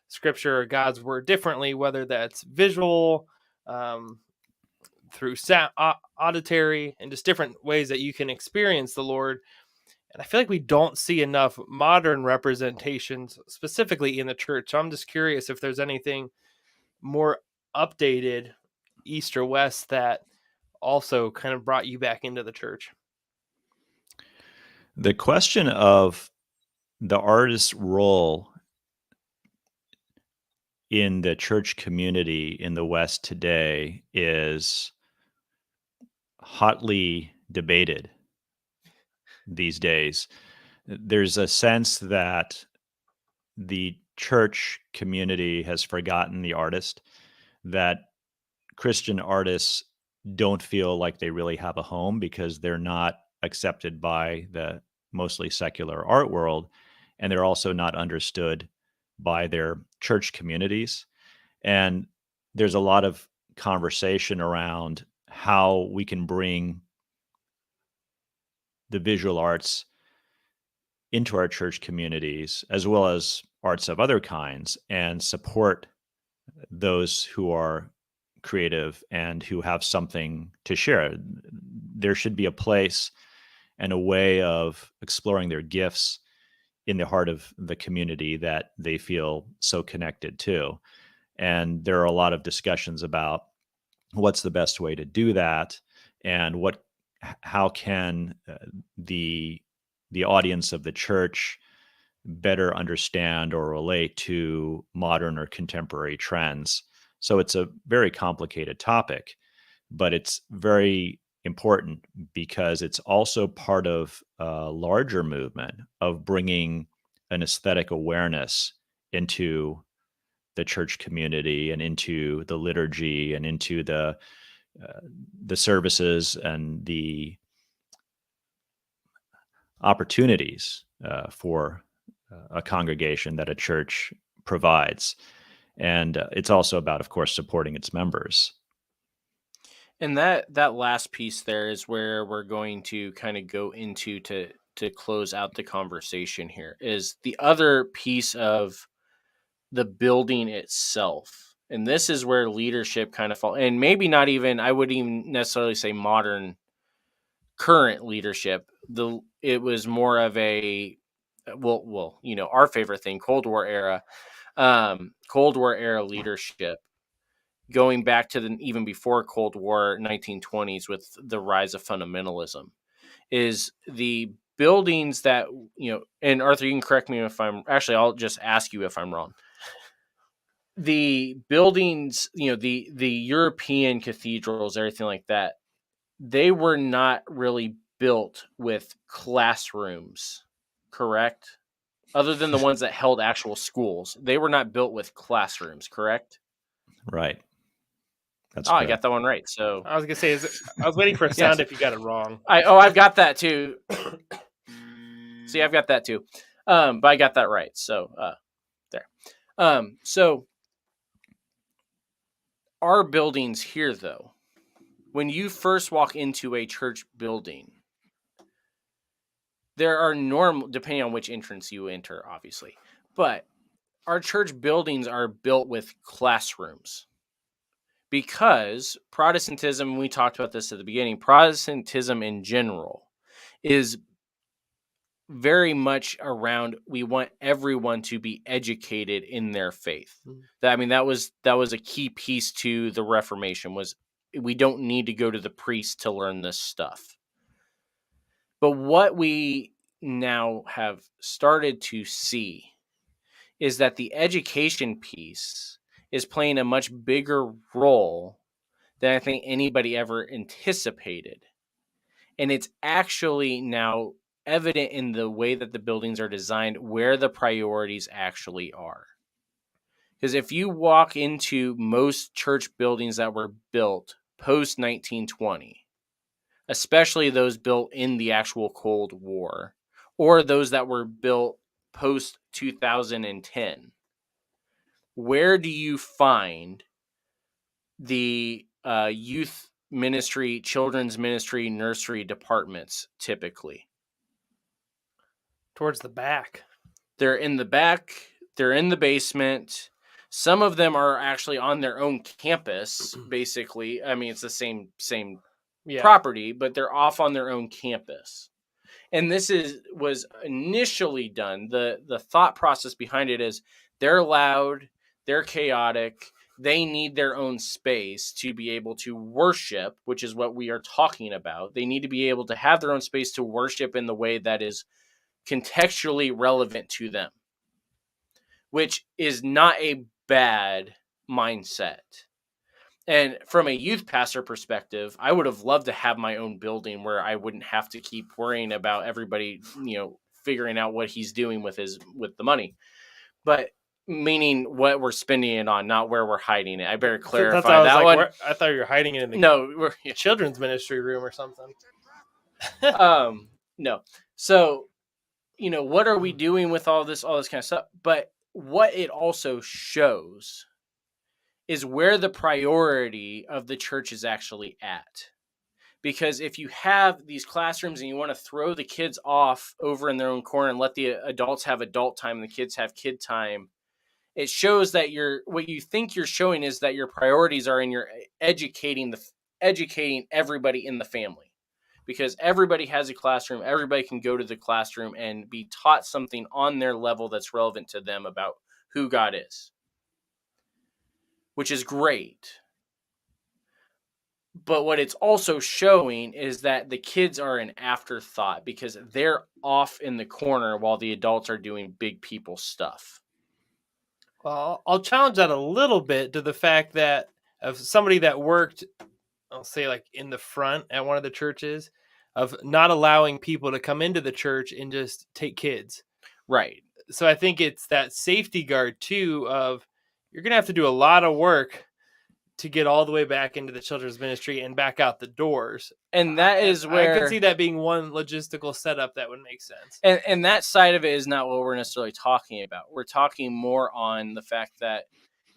Scripture or God's word differently, whether that's visual, through auditory, and just different ways that you can experience the Lord. And I feel like we don't see enough modern representations specifically in the church. So I'm just curious if there's anything more updated, East or West, that also kind of brought you back into the church. The question of the artist's role in the church community in the West today is hotly debated these days. There's a sense that the church community has forgotten the artist, that Christian artists don't feel like they really have a home because they're not accepted by the mostly secular art world, and they're also not understood by their church communities. And there's a lot of conversation around how we can bring the visual arts into our church communities, as well as arts of other kinds, and support those who are creative and who have something to share. There should be a place and a way of exploring their gifts in the heart of the community that they feel so connected to. And there are a lot of discussions about what's the best way to do that, and how can the audience of the church better understand or relate to modern or contemporary trends. So it's a very complicated topic, but it's very important because it's also part of a larger movement of bringing an aesthetic awareness into the church community and into the liturgy and into the services and the opportunities for a congregation that a church provides. And it's also about, of course, supporting its members. And that last piece there is where we're going to kind of go into to close out the conversation here, is the other piece of the building itself. And this is where leadership kind of fall, and maybe not even, I wouldn't even necessarily say modern current leadership. It was more of a, well, our favorite thing, Cold War era leadership, going back to even before Cold War, 1920s, with the rise of fundamentalism, is the buildings that, and Arthur, you can correct me if I'll just ask you if I'm wrong. The buildings, the European cathedrals, everything like that, they were not really built with classrooms, correct? Other than the ones that held actual schools, they were not built with classrooms, correct? Right. That's I correct. got that one right. So I was gonna say, I was waiting for a sound if you got it wrong. I've got that too. See, I've got that too. But I got that right. So there. So our buildings here, though, when you first walk into a church building, there are normal, depending on which entrance you enter, obviously, but our church buildings are built with classrooms. Because Protestantism, we talked about this at the beginning, Protestantism in general is very much around, we want everyone to be educated in their faith. That was a key piece to the Reformation, was we don't need to go to the priest to learn this stuff. But what we now have started to see is that the education piece is playing a much bigger role than I think anybody ever anticipated. And it's actually now evident in the way that the buildings are designed, where the priorities actually are. Because if you walk into most church buildings that were built post 1920, especially those built in the actual Cold War, or those that were built post 2010, where do you find the youth ministry, children's ministry, nursery departments typically? Towards the back. They're in the back. They're in the basement. Some of them are actually on their own campus, basically. I mean, it's the same property, but they're off on their own campus. And this was initially done. The thought process behind it is they're loud, they're chaotic, they need their own space to be able to worship, which is what we are talking about. They need to be able to have their own space to worship in the way that is contextually relevant to them, which is not a bad mindset. And from a youth pastor perspective, I would have loved to have my own building where I wouldn't have to keep worrying about everybody, figuring out what he's doing with the money. But meaning what we're spending it on, not where we're hiding it. I better clarify that one. I thought you were hiding it in the children's ministry room or something. No. So, what are we doing with all this kind of stuff? But what it also shows is where the priority of the church is actually at. Because if you have these classrooms and you want to throw the kids off over in their own corner and let the adults have adult time and the kids have kid time, it shows that what you think you're showing is that your priorities are in your educating everybody in the family. Because everybody has a classroom, everybody can go to the classroom and be taught something on their level that's relevant to them about who God is, which is great. But what it's also showing is that the kids are an afterthought because they're off in the corner while the adults are doing big people stuff. Well, I'll challenge that a little bit to the fact that of somebody that worked, I'll say like in the front at one of the churches, of not allowing people to come into the church and just take kids. Right. So I think it's that safety guard too of you're going to have to do a lot of work to get all the way back into the children's ministry and back out the doors. And that is where I could see that being one logistical setup that would make sense. And that side of it is not what we're necessarily talking about. We're talking more on the fact that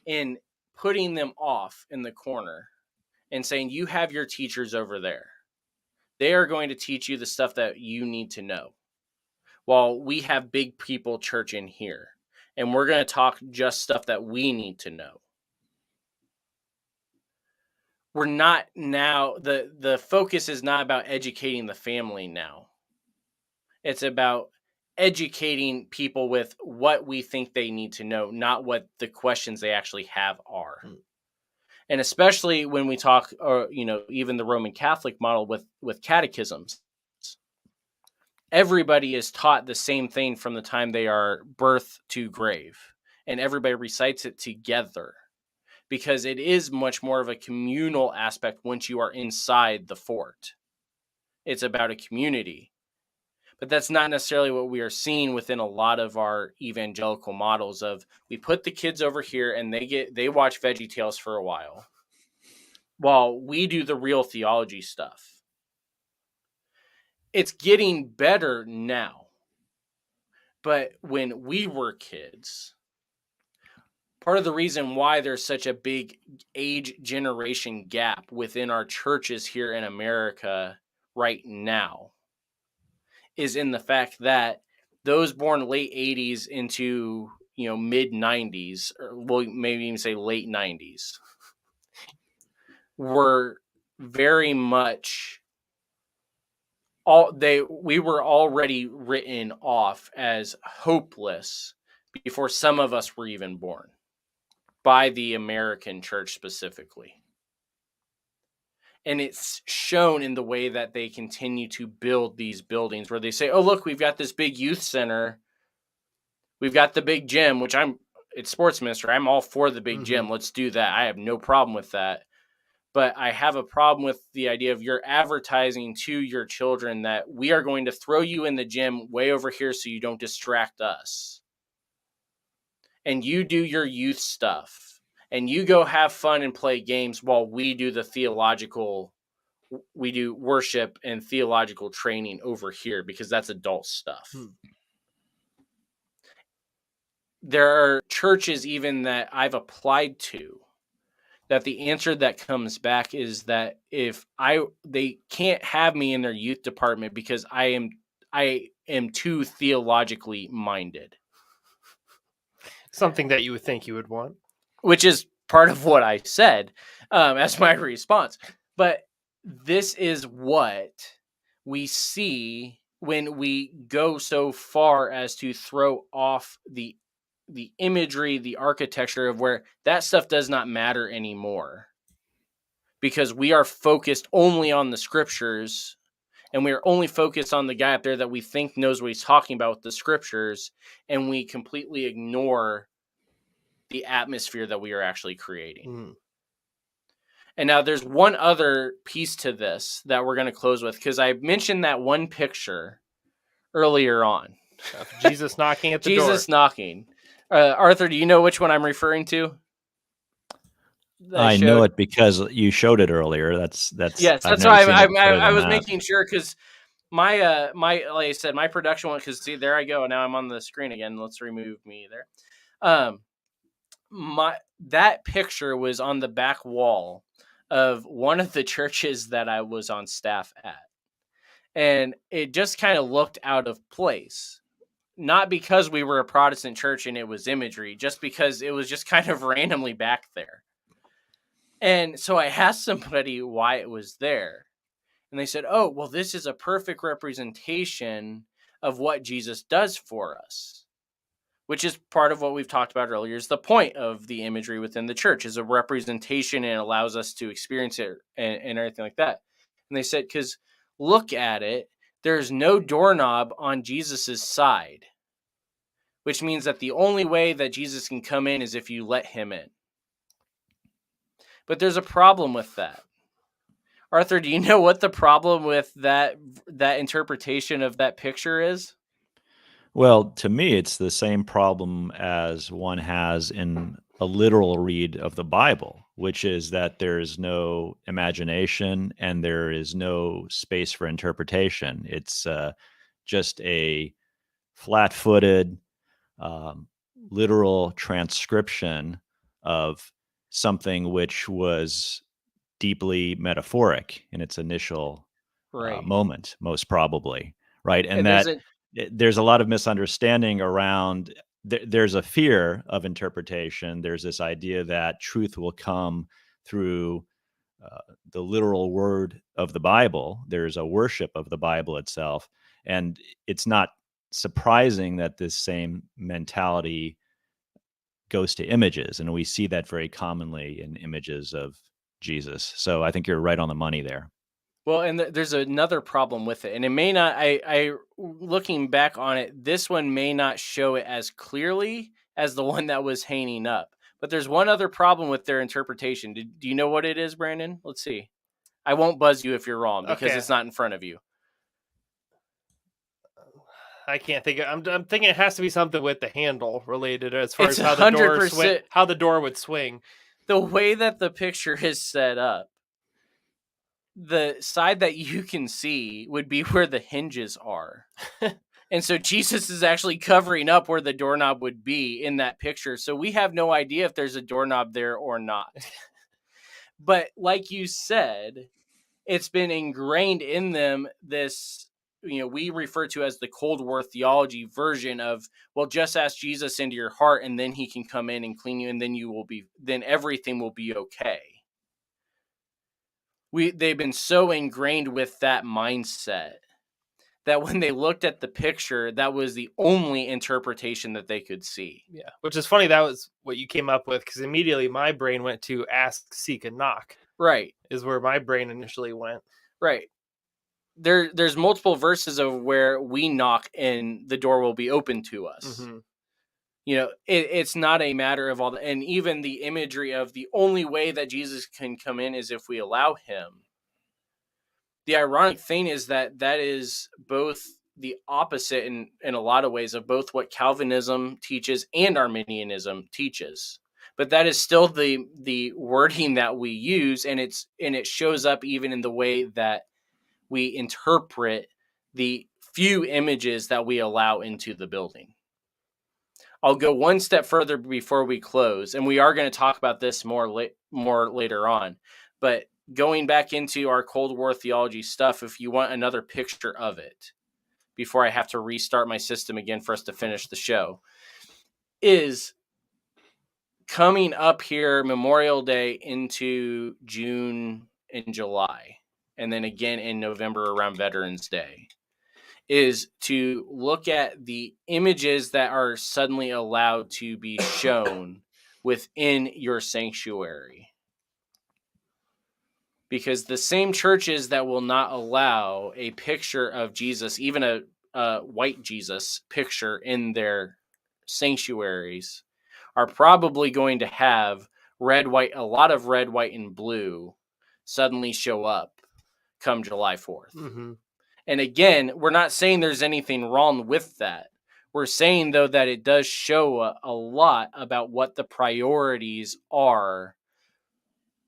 in putting them off in the corner and saying, you have your teachers over there. They are going to teach you the stuff that you need to know. While we have big people church in here. And we're going to talk just stuff that we need to know. We're not now, the focus is not about educating the family now. It's about educating people with what we think they need to know, not what the questions they actually have are. And especially when we talk, or even the Roman Catholic model with catechisms. Everybody is taught the same thing from the time they are birth to grave. And everybody recites it together. Because it is much more of a communal aspect once you are inside the fort. It's about a community. But that's not necessarily what we are seeing within a lot of our evangelical models of we put the kids over here and they watch VeggieTales for a while we do the real theology stuff. It's getting better now. But when we were kids, part of the reason why there's such a big age generation gap within our churches here in America right now is in the fact that those born late 80s into, mid 90s, or we'll maybe even say late 90s, were very much we were already written off as hopeless before some of us were even born. By the American church specifically. And it's shown in the way that they continue to build these buildings where they say, oh, look, we've got this big youth center. We've got the big gym, which it's sports ministry. I'm all for the big gym. Let's do that. I have no problem with that. But I have a problem with the idea of you're advertising to your children that we are going to throw you in the gym way over here so you don't distract us. And you do your youth stuff and you go have fun and play games while we do we do worship and theological training over here because that's adult stuff. There are churches even that I've applied to that the answer that comes back is that they can't have me in their youth department because I am too theologically minded. Something that you would think you would want. which is part of what I said as my response. But this is what we see when we go so far as to throw off the imagery, the architecture of where that stuff does not matter anymore, because we are focused only on the scriptures, and we are only focused on the guy up there that we think knows what he's talking about with the scriptures, and we completely ignore the atmosphere that we are actually creating. And now there's one other piece to this that we're going to close with, because I mentioned that one picture earlier on. Jesus knocking at the door. Jesus knocking. Arthur, do you know which one I'm referring to? I know it because you showed it earlier. That's yes. I've that's never why seen it put I on was that. making sure, because my like I said, my production one, because see, there I go. Now I'm on the screen again. Let's remove me there. That picture was on the back wall of one of the churches that I was on staff at, and it just kind of looked out of place. Not because we were a Protestant church and it was imagery, just because it was just kind of randomly back there. And so I asked somebody why it was there. And they said, oh, well, this is a perfect representation of what Jesus does for us, which is part of what we've talked about earlier. Is the point of the imagery within the church is a representation, and it allows us to experience it and everything like that. And they said, because look at it, there's no doorknob on Jesus's side, which means that the only way that Jesus can come in is if you let him in. But there's a problem with that. Arthur, do you know what the problem with that interpretation of that picture is? Well, to me, it's the same problem as one has in a literal read of the Bible, which is that there is no imagination and there is no space for interpretation. It's just a flat-footed, literal transcription of something which was deeply metaphoric in its initial moment, most probably, right? And there's a lot of misunderstanding around. There's a fear of interpretation. There's this idea that truth will come through the literal word of the Bible. There's a worship of the Bible itself, and it's not surprising that this same mentality goes to images, and we see that very commonly in images of Jesus. So I think you're right on the money there. Well, and there's another problem with it, and it may not, I looking back on it, this one may not show it as clearly as the one that was hanging up, but there's one other problem with their interpretation. Do you know what it is, Brandon? Let's see. I won't buzz you if you're wrong, because it's not in front of you. I can't think. I'm thinking it has to be something with the handle related, as far It's as how the door would swing. The way that the picture is set up, the side that you can see would be where the hinges are. And so Jesus is actually covering up where the doorknob would be in that picture. So we have no idea if there's a doorknob there or not. But like you said, it's been ingrained in them, this, we refer to as the Cold War theology version of, well, just ask Jesus into your heart and then he can come in and clean you, and then everything will be okay. They've been so ingrained with that mindset that when they looked at the picture, that was the only interpretation that they could see. Yeah, which is funny. That was what you came up with, because immediately my brain went to ask, seek, and knock. Right. Is where my brain initially went. Right. There's multiple verses of where we knock and the door will be open to us. Mm-hmm. It's not a matter of all and even the imagery of the only way that Jesus can come in is if we allow him. The ironic thing is that is both the opposite in a lot of ways of both what Calvinism teaches and Arminianism teaches. But that is still the wording that we use, and it shows up even in the way that we interpret the few images that we allow into the building. I'll go one step further before we close, and we are going to talk about this more later on. But going back into our Cold War theology stuff, if you want another picture of it, before I have to restart my system again for us to finish the show, is coming up here, Memorial Day into June and July, and then again in November around Veterans Day, is to look at the images that are suddenly allowed to be shown within your sanctuary. Because the same churches that will not allow a picture of Jesus, even a white Jesus picture in their sanctuaries, are probably going to have a lot of red, white, and blue suddenly show up come July 4th. Mm-hmm. And again, we're not saying there's anything wrong with that. We're saying, though, that it does show a lot about what the priorities are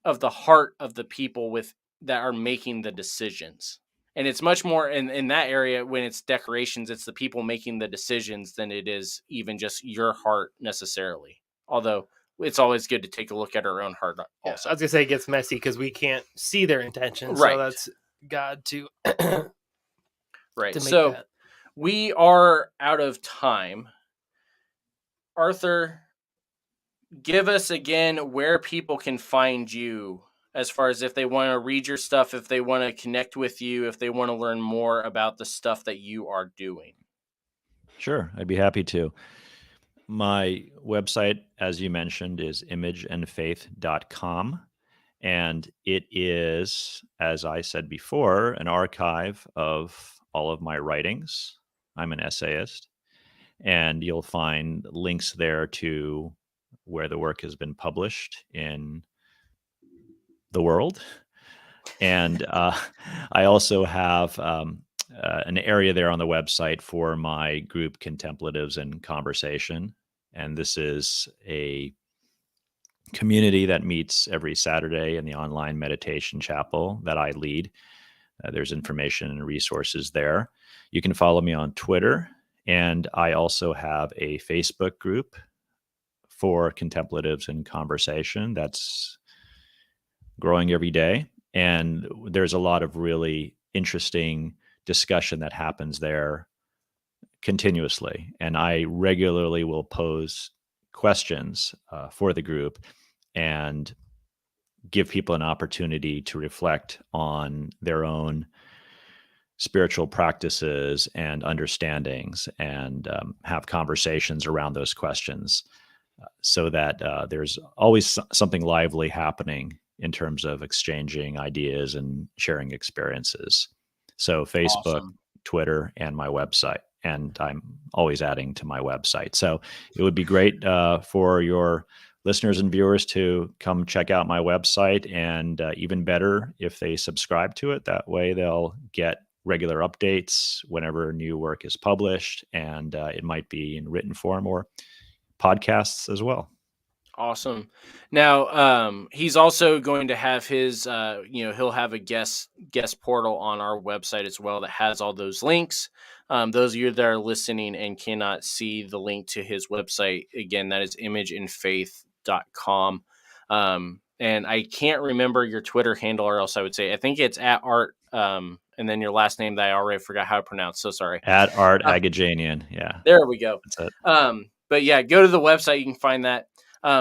of the heart of the people that are making the decisions. And it's much more in that area when it's decorations, it's the people making the decisions than it is even just your heart necessarily. Although it's always good to take a look at our own heart also. I was going to say it gets messy because we can't see their intentions. Right. So that's God to right. to make So that. we are out of time. Arthur, give us again where people can find you as far as if they want to read your stuff, if they want to connect with you, if they want to learn more about the stuff that you are doing. Sure, I'd be happy to. My website, as you mentioned, is imageandfaith.com. And it is, as I said before, an archive of all of my writings. I'm an essayist. And you'll find links there to where the work has been published in the world. And I also have an area there on the website for my group Contemplatives in Conversation. And this is a community that meets every Saturday in the online meditation chapel that I lead. There's information and resources there. You can follow me on Twitter. And I also have a Facebook group for Contemplatives in Conversation that's growing every day. And there's a lot of really interesting discussion that happens there continuously. And I regularly will pose questions for the group and give people an opportunity to reflect on their own spiritual practices and understandings and have conversations around those questions so that there's always something lively happening in terms of exchanging ideas and sharing experiences. So Facebook, Awesome. Twitter, and my website. And I'm always adding to my website. So it would be great for your listeners and viewers to come check out my website, and even better if they subscribe to it. That way they'll get regular updates whenever new work is published, and it might be in written form or podcasts as well. Awesome. Now, he's also going to have his, he'll have a guest portal on our website as well that has all those links. Those of you that are listening and cannot see the link to his website, again, that is imageandfaith.com. And I can't remember your Twitter handle, or else I would say, I think it's at art, and then your last name that I already forgot how to pronounce. So sorry. At Art Aghajanian. Yeah. There we go. That's it. But yeah, go to the website. You can find that.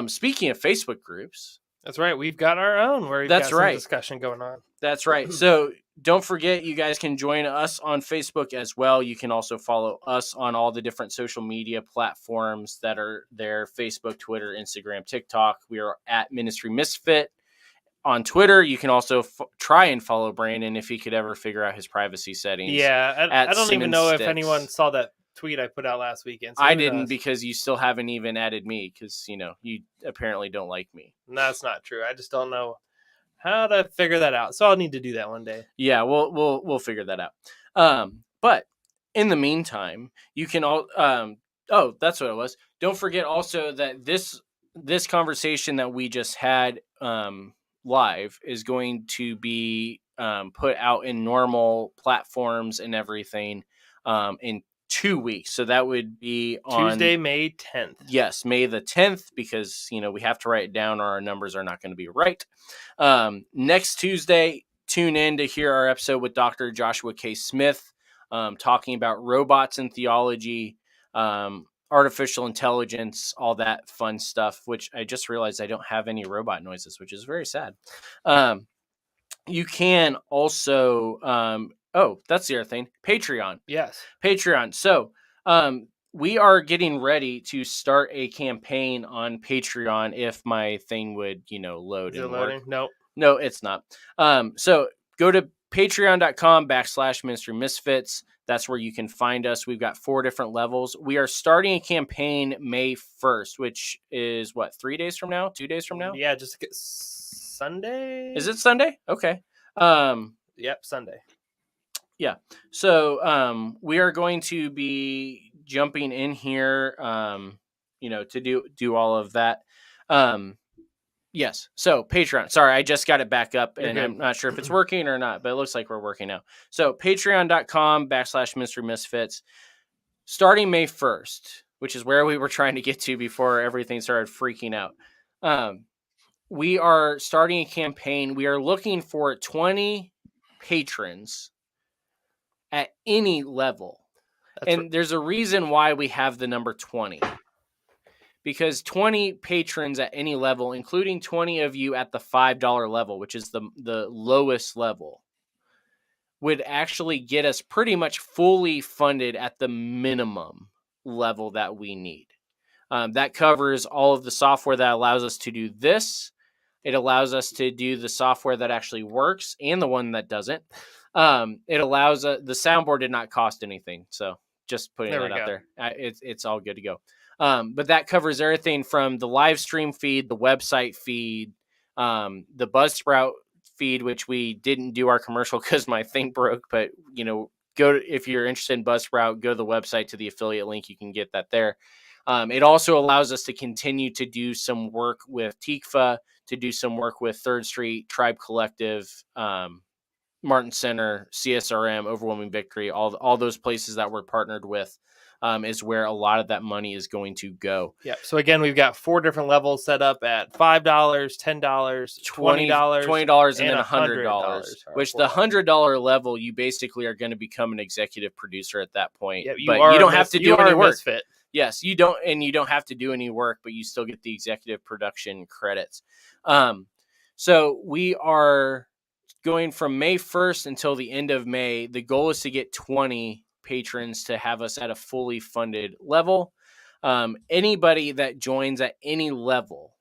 Speaking of Facebook groups. That's right. We've got our own where we've That's got right. some discussion going on. That's right. So don't forget, you guys can join us on Facebook as well. You can also follow us on all the different social media platforms that are there: Facebook, Twitter, Instagram, TikTok. We are at Ministry Misfit. On Twitter, you can also try and follow Brandon if he could ever figure out his privacy settings. Yeah, I don't even know if Sticks. anyone saw that tweet I put out last weekend. So I who didn't, knows? because you still haven't even added me, because you apparently don't like me. No, that's not true. I just don't know how to figure that out. So I'll need to do that one day. Yeah, we'll figure that out. But in the meantime, you can all that's what it was. Don't forget also that this conversation that we just had live is going to be put out in normal platforms and everything in 2 weeks. So that would be on Tuesday, May 10th. Yes, May the 10th, because we have to write it down or our numbers are not going to be right. Next Tuesday, tune in to hear our episode with Dr. Joshua K. Smith talking about robots and theology. Our artificial intelligence, all that fun stuff, which I just realized I don't have any robot noises, which is very sad. You can also, oh, that's the other thing, Patreon. Yes. Patreon. So we are getting ready to start a campaign on Patreon if my thing would, load Is it and loading? work. No. No, it's not. So go to patreon.com/Ministry Misfits. That's where you can find us. We've got 4 different levels. We are starting a campaign May 1st, which is what, 3 days from now? 2 days from now? Yeah, just Sunday. Is it Sunday? Okay. Yep, Sunday. Yeah. So we are going to be jumping in here, to do all of that. Yes. So Patreon. Sorry, I just got it back up, and I'm not sure if it's working or not, but it looks like we're working now. So patreon.com/Ministry Misfits, starting May 1st, which is where we were trying to get to before everything started freaking out. We are starting a campaign. We are looking for 20 patrons at any level. There's a reason why we have the number 20. Because 20 patrons at any level, including 20 of you at the $5 level, which is the lowest level, would actually get us pretty much fully funded at the minimum level that we need. That covers all of the software that allows us to do this. It allows us to do the software that actually works and the one that doesn't. It allows the soundboard did not cost anything. So just putting that out there. It's all good to go. But that covers everything from the live stream feed, the website feed, the Buzzsprout feed, which we didn't do our commercial because my thing broke. But, if you're interested in Buzzsprout, go to the website to the affiliate link. You can get that there. It also allows us to continue to do some work with TIKFA, to do some work with Third Street, Tribe Collective, Martin Center, CSRM, Overwhelming Victory, all those places that we're partnered with. Is where a lot of that money is going to go. Yeah. So again, we've got 4 different levels set up at $5, $10, $20, and then $100. Which the $100 level, you basically are going to become an executive producer at that point. Yep, but you don't have to do any work. Misfit. Yes, you don't, and you don't have to do any work, but you still get the executive production credits. So we are going from May 1st until the end of May. The goal is to get 20 patrons to have us at a fully funded level. Anybody that joins at any level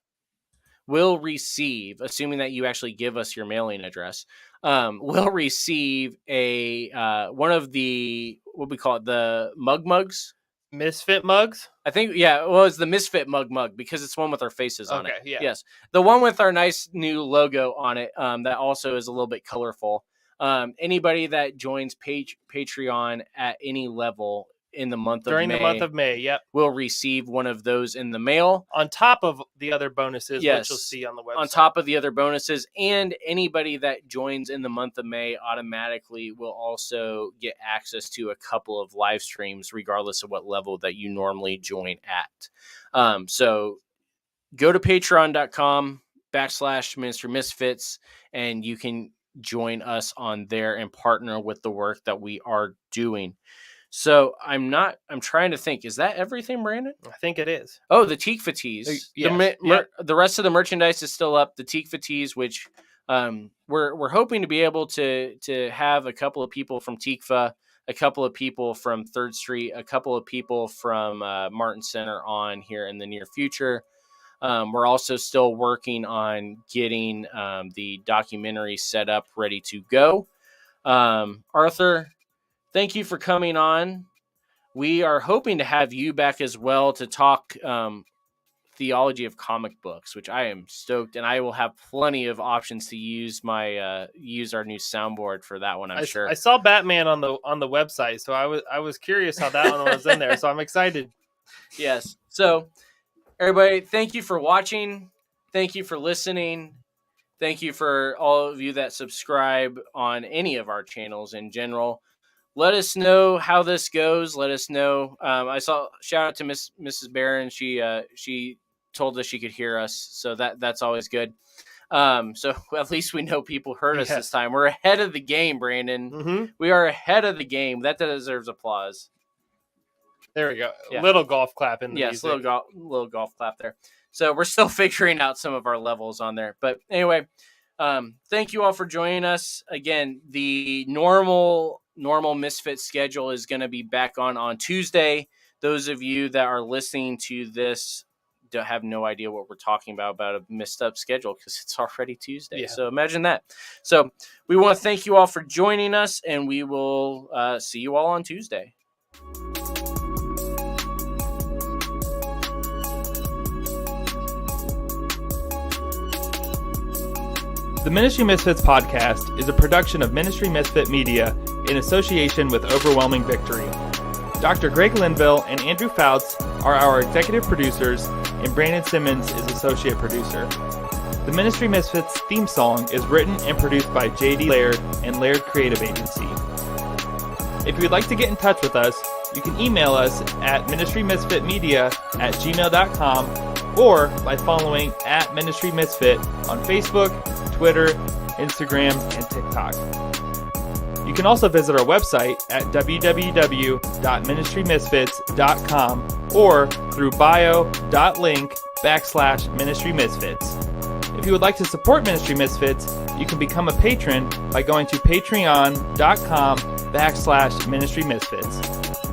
will receive, assuming that you actually give us your mailing address, will receive a one of the, what we call it, the mugs. Misfit mugs? I think, yeah, well, it's the Misfit mug because it's one with our faces on it. Yeah. Yes. The one with our nice new logo on it, that also is a little bit colorful. Anybody that joins Patreon at any level in the month during the month of May, yep, will receive one of those in the mail. On top of the other bonuses, yes, which you'll see on the website. On top of the other bonuses, and anybody that joins in the month of May automatically will also get access to a couple of live streams, regardless of what level that you normally join at. So go to patreon.com/Ministry Misfits, and you can join us on there and partner with the work that we are doing. So I'm trying to think, is that everything, Brandon? I think it is. Oh, the TIKFA tees. Yes. The rest of the merchandise is still up. The TIKFA tees, which we're hoping to be able to have a couple of people from TIKFA, a couple of people from Third Street, a couple of people from Martin Center on here in the near future. We're also still working on getting the documentary set up, ready to go. Arthur, thank you for coming on. We are hoping to have you back as well to talk theology of comic books, which I am stoked, and I will have plenty of options to use our new soundboard for that one. I'm sure. I saw Batman on the website, so I was curious how that one was in there. So I'm excited. Yes. So everybody, thank you for watching. Thank you for listening. Thank you for all of you that subscribe on any of our channels in general. Let us know how this goes. Let us know. I saw, shout out to Mrs. Barron. She told us she could hear us, so that's always good. So at least we know people heard us this time. We're ahead of the game, Brandon. Mm-hmm. We are ahead of the game. That deserves applause. There we go. Yeah. Little golf clap in the Yes, music. little golf clap there. So we're still figuring out some of our levels on there. But anyway, thank you all for joining us. Again, the normal Misfit schedule is going to be back on Tuesday. Those of you that are listening to this have no idea what we're talking about a messed up schedule because it's already Tuesday. Yeah. So imagine that. So we want to thank you all for joining us, and we will see you all on Tuesday. The Ministry Misfits podcast is a production of Ministry Misfit Media in association with Overwhelming Victory. Dr. Greg Linville and Andrew Fouts are our executive producers, and Brandon Simmons is associate producer. The Ministry Misfits theme song is written and produced by J.D. Laird and Laird Creative Agency. If you would like to get in touch with us, you can email us at ministrymisfitmedia@gmail.com or by following @ministrymisfit on Facebook, Twitter, Instagram, and TikTok. You can also visit our website at www.ministrymisfits.com or through bio.link/ministrymisfits. If you would like to support Ministry Misfits, you can become a patron by going to patreon.com/ministrymisfits.